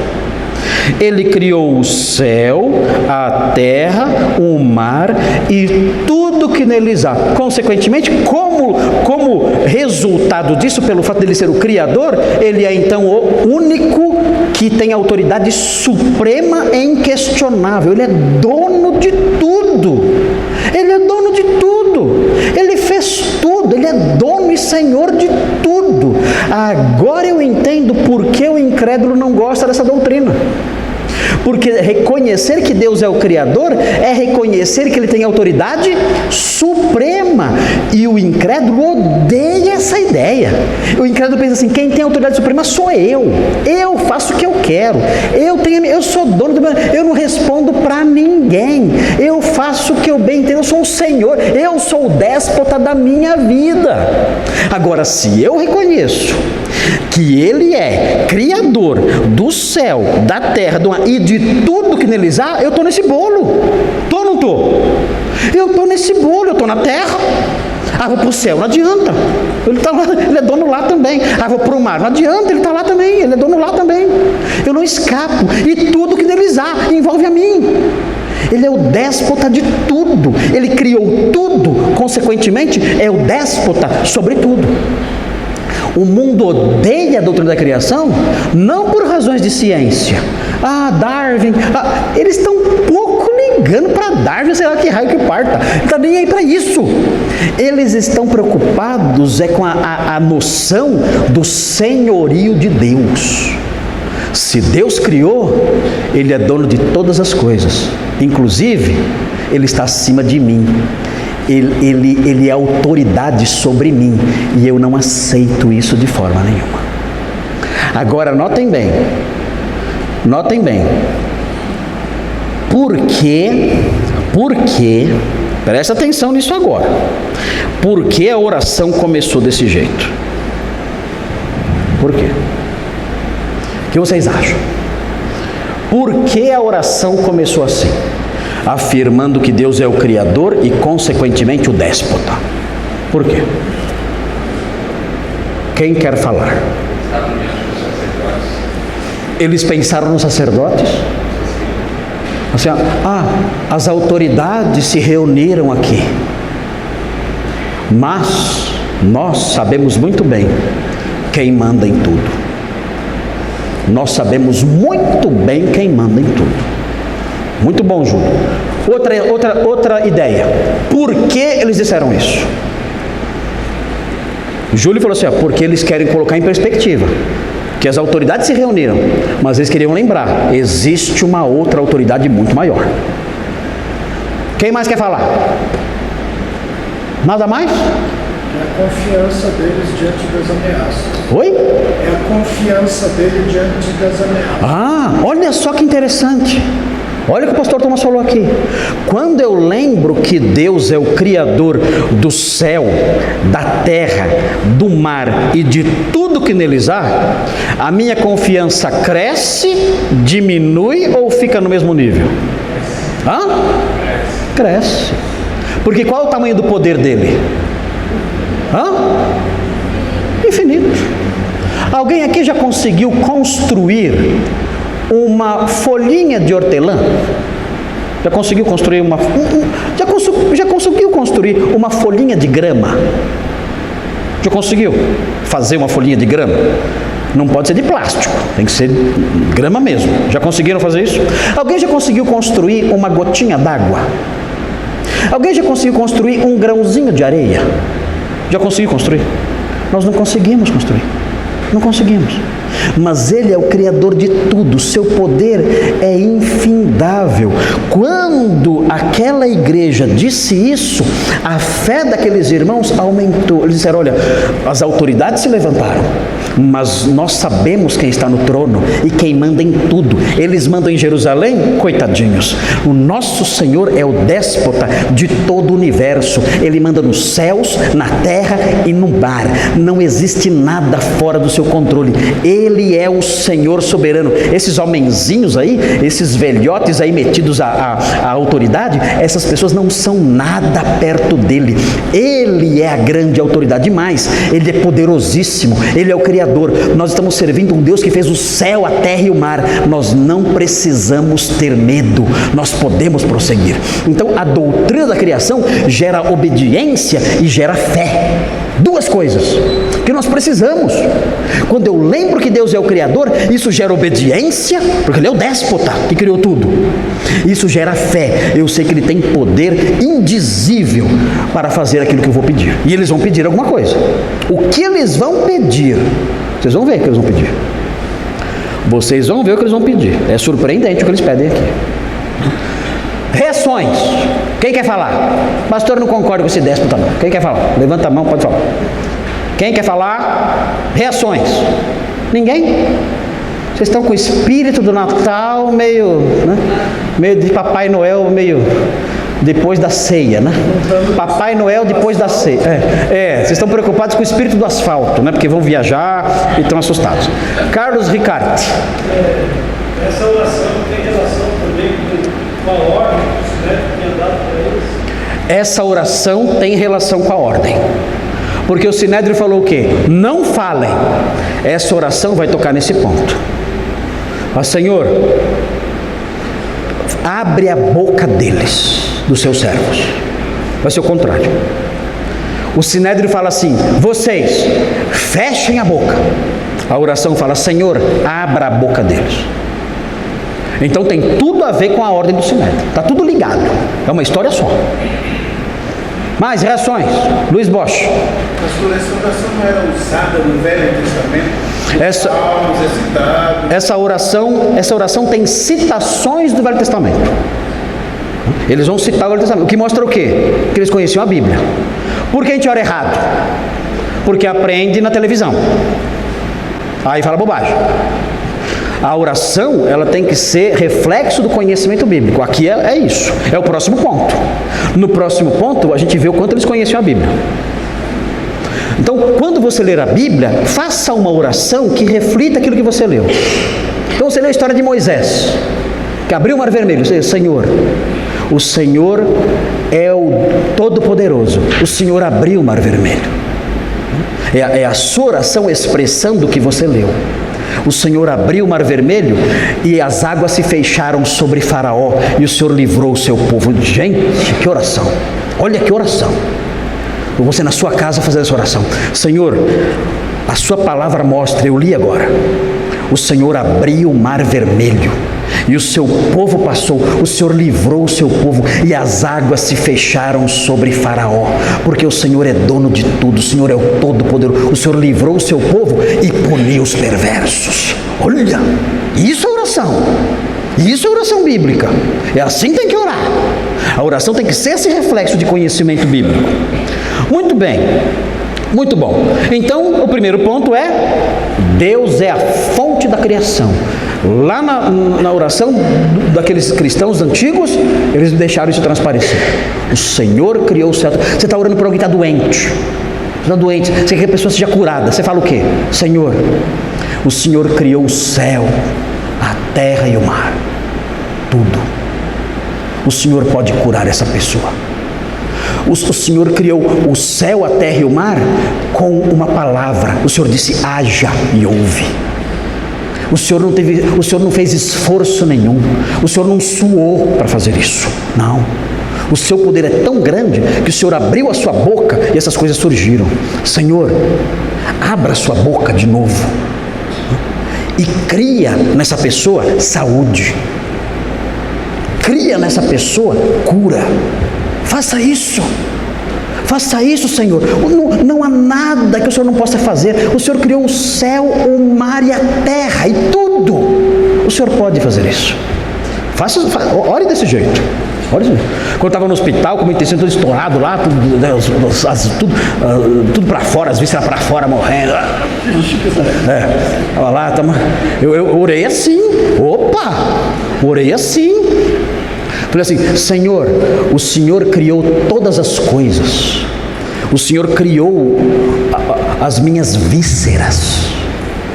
Ele criou o céu, a terra, o mar e tudo que neles há. Consequentemente, como resultado disso, pelo fato de ele ser o Criador, ele é então o único que tem autoridade suprema e inquestionável. Ele é dono de tudo. Ele é dono de tudo. Ele fez tudo. Ele é dono e senhor de tudo. Agora eu entendo por que o incrédulo não gosta dessa doutrina. Porque reconhecer que Deus é o Criador é reconhecer que Ele tem autoridade suprema. E o incrédulo odeia essa ideia. O incrédulo pensa assim: quem tem autoridade suprema sou eu. Eu faço o que eu quero. Eu sou dono do meu. Eu não respondo para ninguém. Eu faço o que eu bem entendo. Eu sou o Senhor. Eu sou o déspota da minha vida. Agora, se eu reconheço que Ele é Criador do céu, da terra e de tudo que neles há, eu estou nesse bolo. Estou ou não estou? Eu estou nesse bolo, eu estou na terra. Vou para o céu, não adianta. Ele está lá, Ele é dono lá também. Vou para o mar, não adianta, Ele está lá também. Ele é dono lá também. Eu não escapo. E tudo que neles há envolve a mim. Ele é o déspota de tudo. Ele criou tudo. Consequentemente, é o déspota sobre tudo. O mundo odeia a doutrina da criação, não por razões de ciência. Darwin, eles estão pouco ligando para Darwin, sei lá que raio que parta, não está nem aí para isso. Eles estão preocupados com a noção do senhorio de Deus. Se Deus criou, Ele é dono de todas as coisas, inclusive Ele está acima de mim. Ele é autoridade sobre mim, e eu não aceito isso de forma nenhuma. Agora, notem bem, por que, presta atenção nisso agora, por que a oração começou desse jeito? Por quê? O que vocês acham? Por que a oração começou assim? Afirmando que Deus é o Criador e, consequentemente, o déspota. Por quê? Quem quer falar? Eles pensaram nos sacerdotes? Assim, as autoridades se reuniram aqui. Mas nós sabemos muito bem quem manda em tudo. Nós sabemos muito bem quem manda em tudo. Muito bom, Júlio. Outra ideia. Por que eles disseram isso? Júlio falou assim: porque eles querem colocar em perspectiva que as autoridades se reuniram, mas eles queriam lembrar, existe uma outra autoridade muito maior. Quem mais quer falar? Nada mais? É a confiança deles diante das ameaças. Oi? É a confiança dele diante das ameaças. Olha só que interessante. Olha o que o pastor Thomas falou aqui. Quando eu lembro que Deus é o Criador do céu, da terra, do mar e de tudo que neles há, a minha confiança cresce, diminui ou fica no mesmo nível? Cresce. Porque qual é o tamanho do poder dele? Infinito. Alguém aqui já conseguiu construir uma folhinha de hortelã? Já conseguiu construir já conseguiu construir uma folhinha de grama? Já conseguiu fazer uma folhinha de grama? Não pode ser de plástico, tem que ser grama mesmo. Já conseguiram fazer isso? Alguém já conseguiu construir uma gotinha d'água? Alguém já conseguiu construir um grãozinho de areia? Já conseguiu construir? Nós não conseguimos construir. Não conseguimos. Mas Ele é o Criador de tudo, seu poder é infindável. Quando aquela igreja disse isso, a fé daqueles irmãos aumentou. Eles disseram: olha, as autoridades se levantaram, mas nós sabemos quem está no trono e quem manda em tudo. Eles mandam em Jerusalém, coitadinhos. O nosso Senhor é o déspota de todo o universo. Ele manda nos céus, na terra e no mar. Não existe nada fora do seu controle. Ele é o Senhor soberano. Esses homenzinhos aí, esses velhotes aí metidos à autoridade, essas pessoas não são nada perto dele. Ele é a grande autoridade. Mais, Ele é poderosíssimo. Ele é o Criador. Nós estamos servindo um Deus que fez o céu, a terra e o mar. Nós não precisamos ter medo. Nós podemos prosseguir. Então, a doutrina da criação gera obediência e gera fé. Duas coisas que nós precisamos. Quando eu lembro que Deus é o Criador, isso gera obediência, porque Ele é o déspota que criou tudo. Isso gera fé. Eu sei que Ele tem poder indizível para fazer aquilo que eu vou pedir. E eles vão pedir alguma coisa. O que eles vão pedir? Vocês vão ver o que eles vão pedir. Vocês vão ver o que eles vão pedir. É surpreendente o que eles pedem aqui. Reações. Quem quer falar? Pastor, não concordo com esse déspota não. Quem quer falar? Levanta a mão, pode falar. Quem quer falar? Reações. Ninguém? Vocês estão com o espírito do Natal meio, né? Meio de Papai Noel, meio depois da ceia, né? Papai Noel depois da ceia. Vocês estão preocupados com o espírito do asfalto, né? Porque vão viajar e estão assustados. Carlos Ricardo. Essa oração tem relação também com a ordem que o Sinédrio tinha dado para eles? Essa oração tem relação com a ordem. Porque o Sinédrio falou o quê? Não falem. Essa oração vai tocar nesse ponto. Senhor, abre a boca deles, dos seus servos. Vai ser o contrário. O Sinédrio fala assim: vocês fechem a boca. A oração fala: Senhor, abra a boca deles. Então tem tudo a ver com a ordem do Sinédrio. Está tudo ligado. É uma história só. Mais reações. Luiz Bosch. Pastor, essa oração não era usada no Velho Testamento? Essa oração tem citações do Velho Testamento. Eles vão citar o Velho Testamento. O que mostra o quê? Que eles conheciam a Bíblia. Por que a gente ora errado? Porque aprende na televisão. Aí fala bobagem. A oração, ela tem que ser reflexo do conhecimento bíblico. Aqui é isso. É o próximo ponto. No próximo ponto, a gente vê o quanto eles conheciam a Bíblia. Então, quando você ler a Bíblia, faça uma oração que reflita aquilo que você leu. Então, você lê a história de Moisés, que abriu o Mar Vermelho. Você diz: Senhor, o Senhor é o Todo-Poderoso. O Senhor abriu o Mar Vermelho. É a sua oração expressando o que você leu. O Senhor abriu o Mar Vermelho e as águas se fecharam sobre Faraó e o Senhor livrou o seu povo. Gente, que oração! Olha que oração! Você na sua casa fazendo essa oração: Senhor, a sua palavra mostra, eu li agora, o Senhor abriu o Mar Vermelho e o seu povo passou, o Senhor livrou o seu povo e as águas se fecharam sobre Faraó, porque o Senhor é dono de tudo, o Senhor é o Todo-Poderoso, o Senhor livrou o seu povo e puniu os perversos. Olha, isso é oração. Isso é oração bíblica. É assim que tem que orar. A oração tem que ser esse reflexo de conhecimento bíblico. Muito bem, muito bom. Então, o primeiro ponto é: Deus é a fonte da criação. Lá na oração daqueles cristãos antigos, eles deixaram isso transparecer. O Senhor criou o céu. Você está orando por alguém que está doente. Está doente, você quer que a pessoa seja curada. Você fala o quê? Senhor, o Senhor criou o céu, a terra e o mar. Tudo. O Senhor pode curar essa pessoa. O Senhor criou o céu, a terra e o mar com uma palavra. O Senhor disse: haja e ouve. O Senhor não fez esforço nenhum. O Senhor não suou para fazer isso. Não. O seu poder é tão grande que o Senhor abriu a sua boca e essas coisas surgiram. Senhor, abra a sua boca de novo e cria nessa pessoa saúde. Cria nessa pessoa cura. Faça isso. Faça isso, Senhor. Não há nada que o Senhor não possa fazer. O Senhor criou o céu, o mar e a terra e tudo. O Senhor pode fazer isso. Ore desse jeito. Quando estava no hospital, com o intestino todo estourado lá, tudo para fora, as vísceras para fora, morrendo. Olha lá, eu orei assim. Orei assim. Falei assim: Senhor, o Senhor criou todas as coisas. O Senhor criou as minhas vísceras.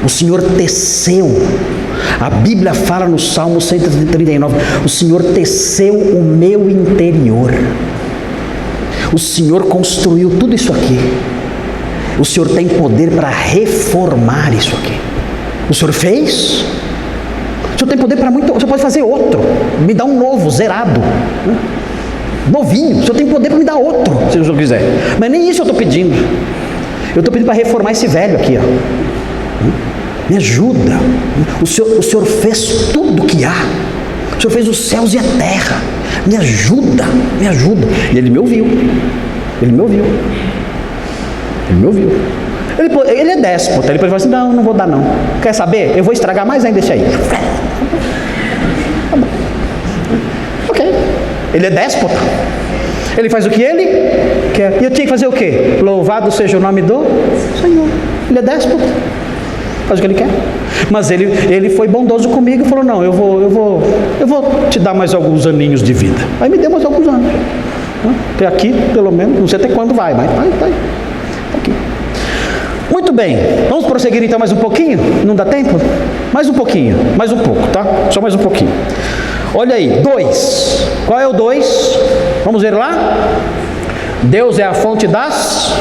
O Senhor teceu. A Bíblia fala no Salmo 139: o Senhor teceu o meu interior. O Senhor construiu tudo isso aqui. O Senhor tem poder para reformar isso aqui. O Senhor fez. O Senhor tem poder para muito. O Senhor pode fazer outro. Me dá um novo, zerado. Novinho. O Senhor tem poder para me dar outro, se o Senhor quiser. Mas nem isso eu estou pedindo. Eu estou pedindo para reformar esse velho aqui, Me ajuda. O Senhor fez tudo que há. O Senhor fez os céus e a terra. Me ajuda. E Ele me ouviu. Ele é déspota, ele pode falar assim, não vou dar não. Quer saber? Eu vou estragar mais ainda esse aí. Ok. Ele é déspota. Ele faz o que ele quer. E eu tinha que fazer o quê? Louvado seja o nome do Senhor. Ele é déspota. Faz o que ele quer. Mas ele foi bondoso comigo e falou, não, eu vou te dar mais alguns aninhos de vida. Aí me deu mais alguns anos. Até aqui, pelo menos, não sei até quando vai, mas tá aí. Aqui. Muito bem, vamos prosseguir então mais um pouquinho? Não dá tempo? Mais um pouquinho, mais um pouco, tá? Só mais um pouquinho. Olha aí, 2. Qual é o 2? Vamos ver lá? Deus é a fonte das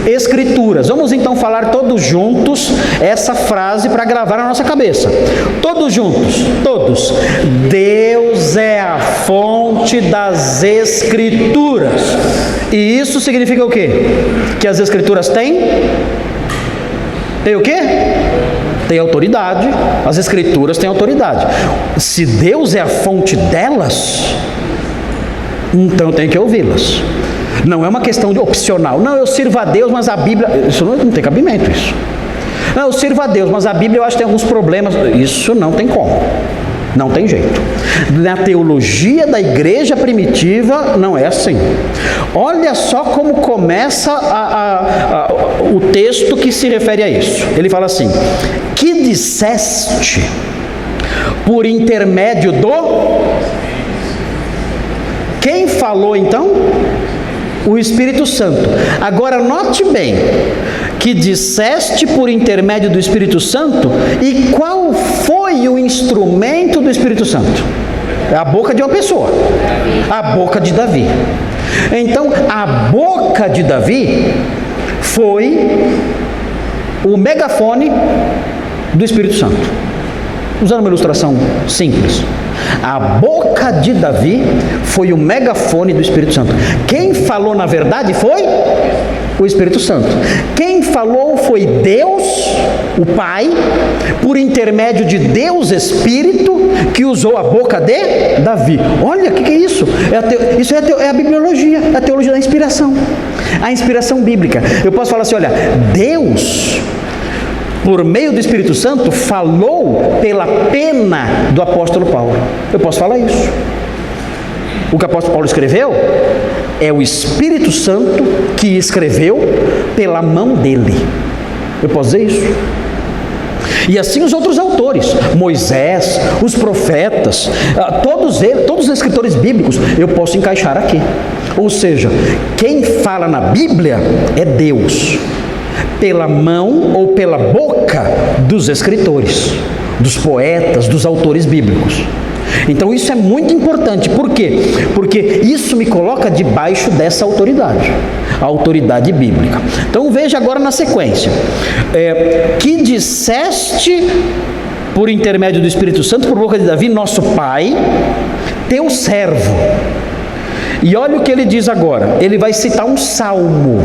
Escrituras. Vamos então falar todos juntos essa frase para gravar na nossa cabeça. Todos juntos, todos. Deus é a fonte das Escrituras. E isso significa o quê? Que as Escrituras têm o quê? Tem autoridade. As Escrituras têm autoridade. Se Deus é a fonte delas, então tem que ouvi-las. Não é uma questão de opcional. Não, eu sirvo a Deus, mas a Bíblia... Isso não tem cabimento, isso. Não, eu sirvo a Deus, mas a Bíblia eu acho que tem alguns problemas. Isso não tem como. Não tem jeito. Na teologia da igreja primitiva, não é assim. Olha só como começa o texto que se refere a isso. Ele fala assim, que disseste por intermédio do... Quem falou então? O Espírito Santo. Agora note bem, que disseste por intermédio do Espírito Santo, e qual foi o instrumento do Espírito Santo? É a boca de uma pessoa, a boca de Davi. Então, a boca de Davi foi o megafone do Espírito Santo. Usando uma ilustração simples. A boca de Davi foi o megafone do Espírito Santo. Quem falou na verdade foi o Espírito Santo. Quem falou foi Deus, o Pai, por intermédio de Deus Espírito, que usou a boca de Davi. Olha, o que é isso? Isso é a bibliologia, a teologia da inspiração. A inspiração bíblica. Eu posso falar assim, olha, Deus, por meio do Espírito Santo, falou pela pena do apóstolo Paulo. Eu posso falar isso. O que o apóstolo Paulo escreveu é o Espírito Santo que escreveu pela mão dele. Eu posso dizer isso. E assim os outros autores, Moisés, os profetas, todos os escritores bíblicos, eu posso encaixar aqui. Ou seja, quem fala na Bíblia é Deus, pela mão ou pela boca dos escritores, dos poetas, dos autores bíblicos. Então isso é muito importante. Por quê? Porque isso me coloca debaixo dessa autoridade, a autoridade bíblica. Então veja agora na sequência, que disseste por intermédio do Espírito Santo, por boca de Davi, nosso pai, teu servo. E olha o que ele diz agora. Ele vai citar um salmo.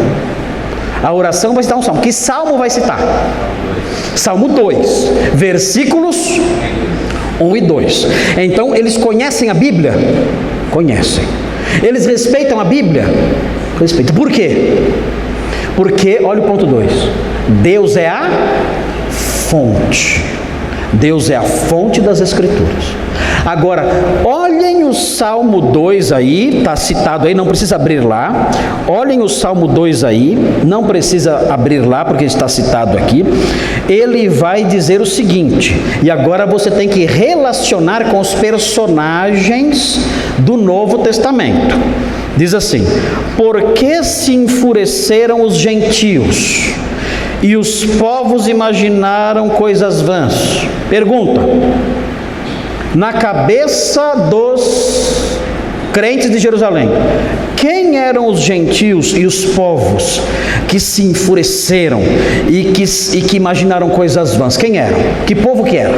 A oração vai citar um salmo. Que salmo vai citar? Salmo 2, versículos 1 e 2. Então, eles conhecem a Bíblia? Conhecem. Eles respeitam a Bíblia? Respeitam. Por quê? Porque, olha o ponto 2. Deus é a fonte. Deus é a fonte das Escrituras. Agora, olhem o Salmo 2 aí, está citado aí, não precisa abrir lá. Olhem o Salmo 2 aí, não precisa abrir lá porque está citado aqui. Ele vai dizer o seguinte, e agora você tem que relacionar com os personagens do Novo Testamento. Diz assim, por que se enfureceram os gentios e os povos imaginaram coisas vãs? Pergunta. Na cabeça dos crentes de Jerusalém, quem eram os gentios e os povos que se enfureceram e que imaginaram coisas vãs? Quem eram? Que povo que era?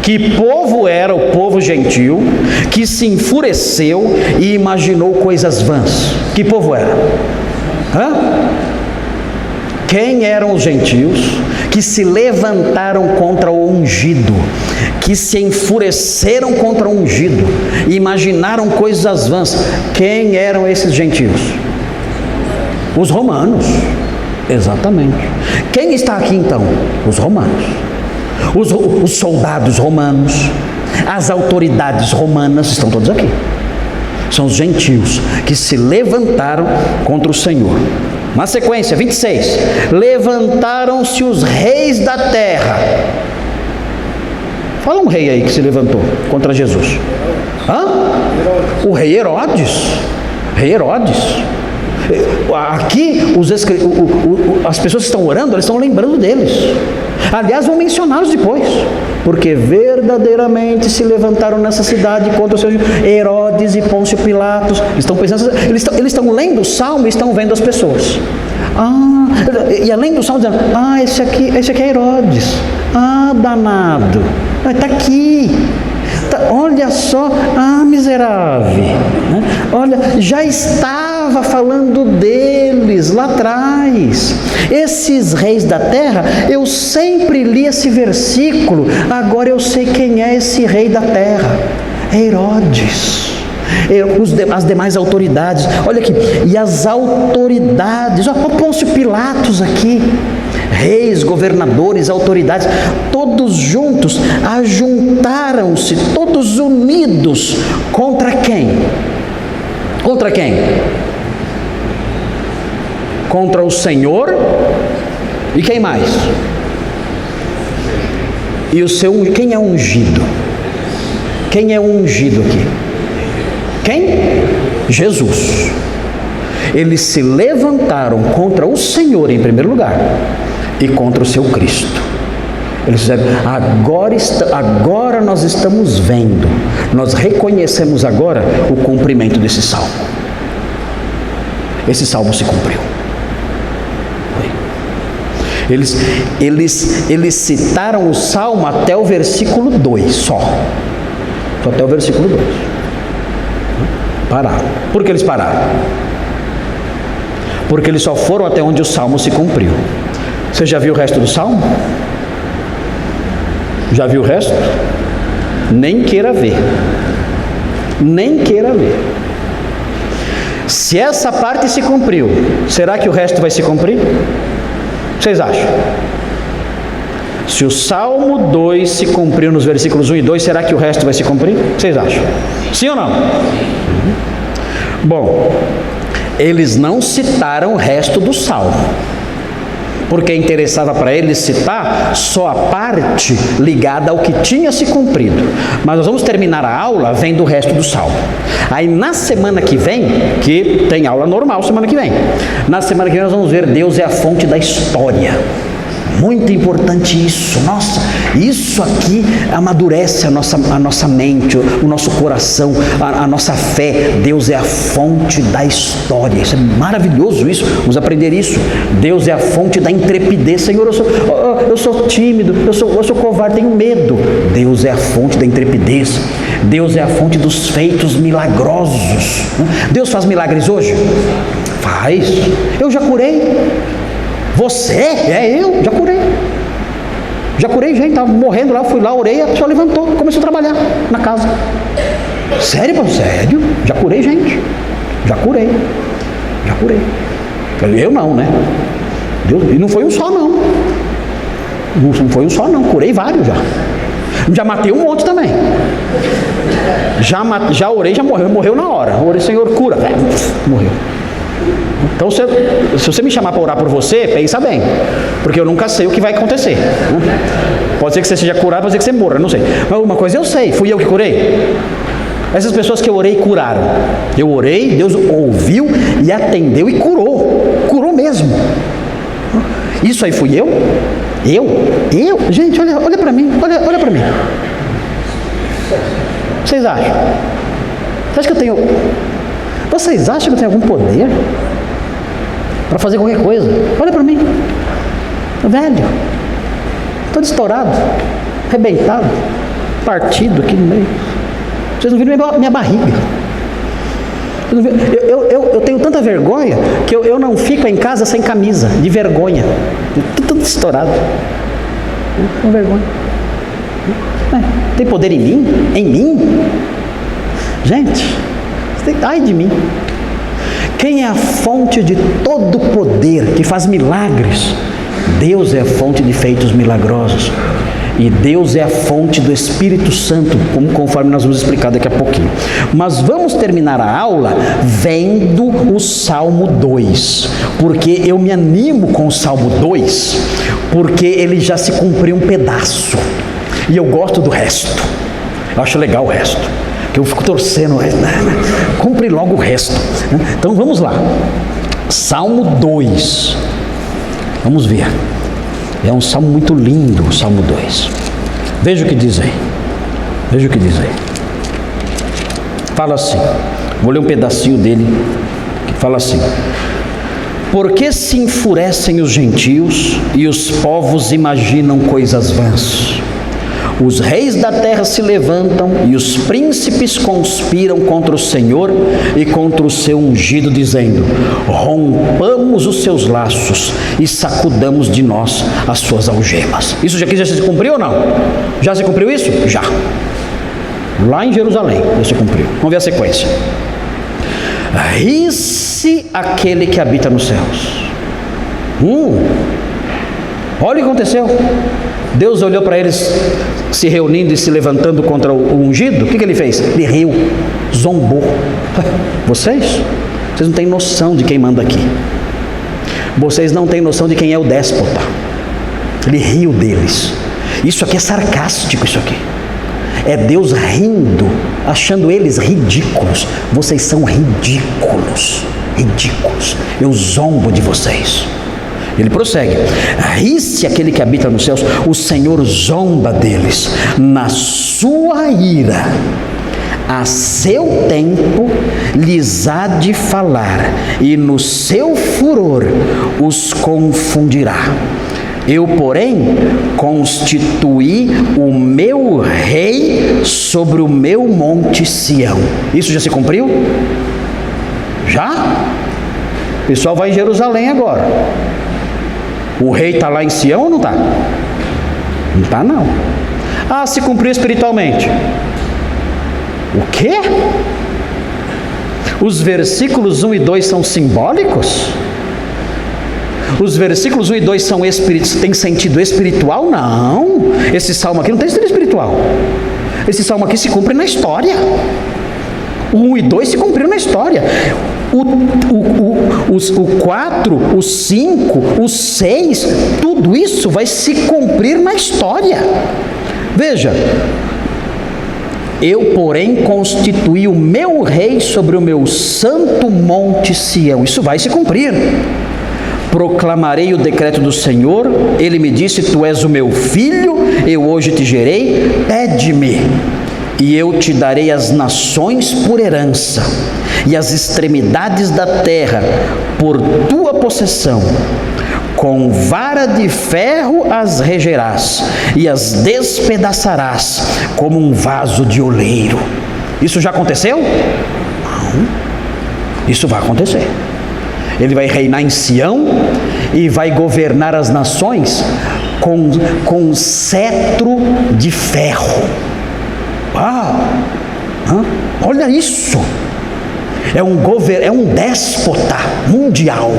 Que povo era o povo gentil que se enfureceu e imaginou coisas vãs? Que povo era? Quem eram os gentios que se levantaram contra o ungido, que se enfureceram contra o ungido e imaginaram coisas vãs? Quem eram esses gentios? Os romanos. Exatamente. Quem está aqui então? Os romanos. Os soldados romanos, as autoridades romanas estão todos aqui. São os gentios que se levantaram contra o Senhor. Na sequência, 26. Levantaram-se os reis da terra. Fala um rei aí que se levantou contra Jesus. O rei Herodes. Rei Herodes. Aqui as pessoas que estão orando, eles estão lembrando deles. Aliás, vão mencioná-los depois, porque verdadeiramente se levantaram nessa cidade contra os seus Herodes e Pôncio Pilatos. Eles estão pensando, eles estão lendo o salmo e estão vendo as pessoas. E além do salmo dizendo, esse aqui é Herodes. Danado, está aqui. Olha só, miserável. Olha, já estava falando deles lá atrás. Esses reis da terra, eu sempre li esse versículo, agora eu sei quem é esse rei da terra. É Herodes. As demais autoridades, olha aqui, e as autoridades, olha o Pôncio Pilatos aqui, reis, governadores, autoridades, todos juntos, ajuntaram-se, todos unidos, contra quem? Contra quem? Contra o Senhor, e quem mais? E quem é ungido? Quem é ungido aqui? Quem? Jesus. Eles se levantaram contra o Senhor em primeiro lugar e contra o seu Cristo. Eles disseram, agora nós estamos vendo, nós reconhecemos agora o cumprimento desse salmo. Esse salmo se cumpriu. Eles citaram o salmo até o versículo 2 só até o versículo 2. Pararam. Por que eles pararam? Porque eles só foram até onde o salmo se cumpriu. Você já viu o resto do salmo? Já viu o resto? Nem queira ver. Nem queira ver. Se essa parte se cumpriu, será que o resto vai se cumprir? Vocês acham? Se o Salmo 2 se cumpriu nos versículos 1 e 2, será que o resto vai se cumprir? Vocês acham? Sim ou não? Bom, eles não citaram o resto do Salmo, porque interessava para eles citar só a parte ligada ao que tinha se cumprido. Mas nós vamos terminar a aula vendo o resto do Salmo. Aí na semana que vem, que tem aula normal semana que vem, na semana que vem nós vamos ver Deus é a fonte da história. Muito importante isso. Nossa, isso aqui amadurece a nossa mente, o nosso coração, a nossa fé. Deus é a fonte da história. Isso é maravilhoso isso. Vamos aprender isso. Deus é a fonte da intrepidez. Senhor, eu sou tímido, eu sou covarde, tenho medo. Deus é a fonte da intrepidez. Deus é a fonte dos feitos milagrosos. Deus faz milagres hoje? Faz. Eu já curei. Você? Eu já curei. Já curei gente, estava morrendo lá, fui lá, orei, a pessoa levantou, começou a trabalhar na casa. Sério, pô? Sério? Já curei gente. Já curei. Eu não, né? Deus, e não foi um só não. Não foi um só não, curei vários já. Já matei um monte também. Já orei, já morreu na hora. Orei, Senhor, cura. Morreu. Então, se você me chamar para orar por você, pensa bem, porque eu nunca sei o que vai acontecer. Pode ser que você seja curado, pode ser que você morra, não sei. Mas uma coisa eu sei, fui eu que curei. Essas pessoas que eu orei curaram. Eu orei, Deus ouviu e atendeu e curou. Curou mesmo. Isso aí fui eu? Gente, olha para mim, olha para mim. Vocês acham? Vocês acham que eu tenho algum poder para fazer qualquer coisa? Olha para mim, velho, todo estourado, arrebentado, partido aqui no meio. Vocês não viram minha barriga? Eu tenho tanta vergonha que eu não fico em casa sem camisa, de vergonha. Tudo estourado. Com vergonha. Tem poder em mim? Em mim? Gente, ai de mim. Quem é a fonte de todo poder, que faz milagres? Deus é a fonte de feitos milagrosos. E Deus é a fonte do Espírito Santo, conforme nós vamos explicar daqui a pouquinho. Mas vamos terminar a aula vendo o Salmo 2, porque eu me animo com o Salmo 2, porque ele já se cumpriu um pedaço, e eu gosto do resto, eu acho legal o resto, que eu fico torcendo, cumpre logo o resto. Então vamos lá, Salmo 2, vamos ver. É um salmo muito lindo, o Salmo 2. Veja o que diz aí. Veja o que diz aí. Fala assim. Vou ler um pedacinho dele. Que fala assim: por que se enfurecem os gentios e os povos imaginam coisas vãs? Os reis da terra se levantam e os príncipes conspiram contra o Senhor e contra o seu ungido, dizendo: rompamos os seus laços e sacudamos de nós as suas algemas. Isso já se cumpriu ou não? Já se cumpriu isso? Já. Lá em Jerusalém já se cumpriu. Vamos ver a sequência. Ri-se aquele que habita nos céus. Olha o que aconteceu. Deus olhou para eles se reunindo e se levantando contra o ungido. O que ele fez? Ele riu, zombou. Vocês não têm noção de quem manda aqui. Vocês não têm noção de quem é o déspota. Ele riu deles. Isso aqui é sarcástico, isso aqui. É Deus rindo, achando eles ridículos. Vocês são ridículos. Ridículos. Eu zombo de vocês. Ele prossegue: ri-se aquele que habita nos céus, o Senhor zomba deles. Na sua ira, a seu tempo, lhes há de falar, e no seu furor os confundirá. Eu, porém, constituí o meu rei sobre o meu monte Sião. Isso já se cumpriu? Já? O pessoal vai em Jerusalém agora. O rei está lá em Sião ou não está? Não está não. Ah, se cumpriu espiritualmente. O quê? Os versículos 1 e 2 são simbólicos? Os versículos 1 e 2 têm sentido espiritual? Não. Esse salmo aqui não tem sentido espiritual. Esse salmo aqui se cumpre na história. O 1 e 2 se cumpriram na história. O 4, o 5, o 6, tudo isso vai se cumprir na história. Veja: eu, porém, constituí o meu rei sobre o meu santo monte Sião. Isso vai se cumprir. Proclamarei o decreto do Senhor. Ele me disse: tu és o meu filho, eu hoje te gerei, pede-me, e eu te darei as nações por herança, e as extremidades da terra por tua possessão. Com vara de ferro as regerás, e as despedaçarás como um vaso de oleiro. Isso já aconteceu? Não. Isso vai acontecer. Ele vai reinar em Sião e vai governar as nações com cetro de ferro. Olha isso! É um déspota mundial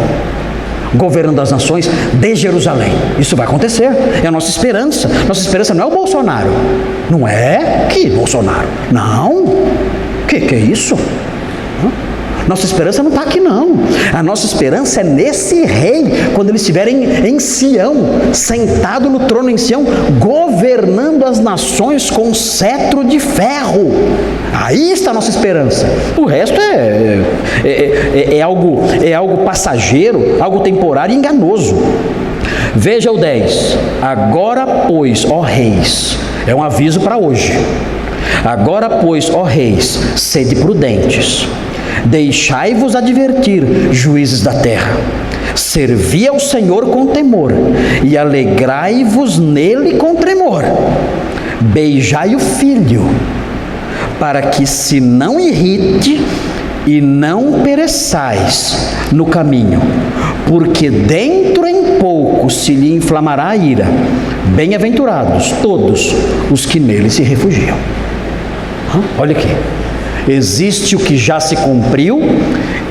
governando as nações de Jerusalém. Isso vai acontecer, é a nossa esperança. Nossa esperança não é o Bolsonaro. Não é que Bolsonaro. Não. Que é isso? Nossa esperança não está aqui não. A nossa esperança é nesse rei, quando ele estiver em Sião, sentado no trono em Sião, governando as nações com cetro de ferro. Aí está a nossa esperança. O resto é algo passageiro, algo temporário e enganoso. Veja o 10. Agora, pois, ó reis, é um aviso para hoje. Agora, pois, ó reis, sede prudentes. Deixai-vos advertir, juízes da terra. Servi ao Senhor com temor, e alegrai-vos nele com tremor. Beijai o filho, para que se não irrite e não pereçais no caminho, porque dentro em pouco se lhe inflamará a ira. Bem-aventurados todos os que nele se refugiam. Olha aqui. Existe o que já se cumpriu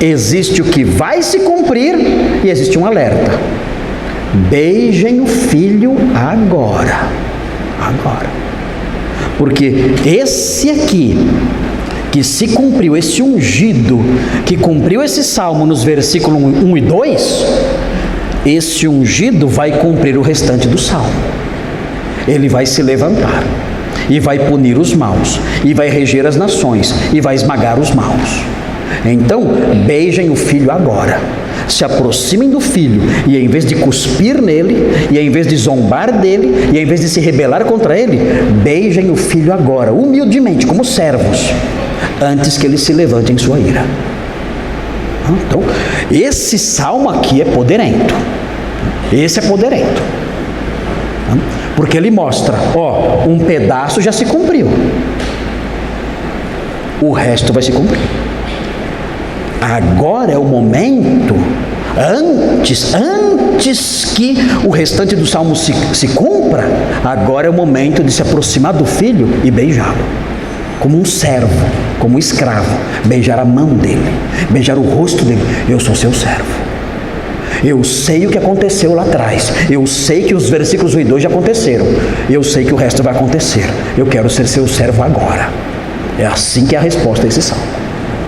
existe o que vai se cumprir e existe um alerta. Beijem o filho agora. Agora. Porque esse aqui, que se cumpriu, esse ungido, que cumpriu esse salmo nos versículos 1 e 2, esse ungido vai cumprir o restante do salmo. Ele vai se levantar e vai punir os maus, e vai reger as nações, e vai esmagar os maus. Então, beijem o filho agora, se aproximem do filho, e em vez de cuspir nele, e em vez de zombar dele, e em vez de se rebelar contra ele, beijem o filho agora, humildemente, como servos, antes que ele se levante em sua ira. Então, esse salmo aqui é poderento. Esse é poderento. Porque ele mostra, ó, um pedaço já se cumpriu. O resto vai se cumprir. Agora é o momento, antes que o restante do salmo se cumpra, agora é o momento de se aproximar do filho e beijá-lo. Como um servo, como um escravo, beijar a mão dele, beijar o rosto dele. Eu sou seu servo. Eu sei o que aconteceu lá atrás. Eu sei que os versículos 1 e 2 já aconteceram. Eu sei que o resto vai acontecer. Eu quero ser seu servo agora. É assim que é a resposta a esse salmo.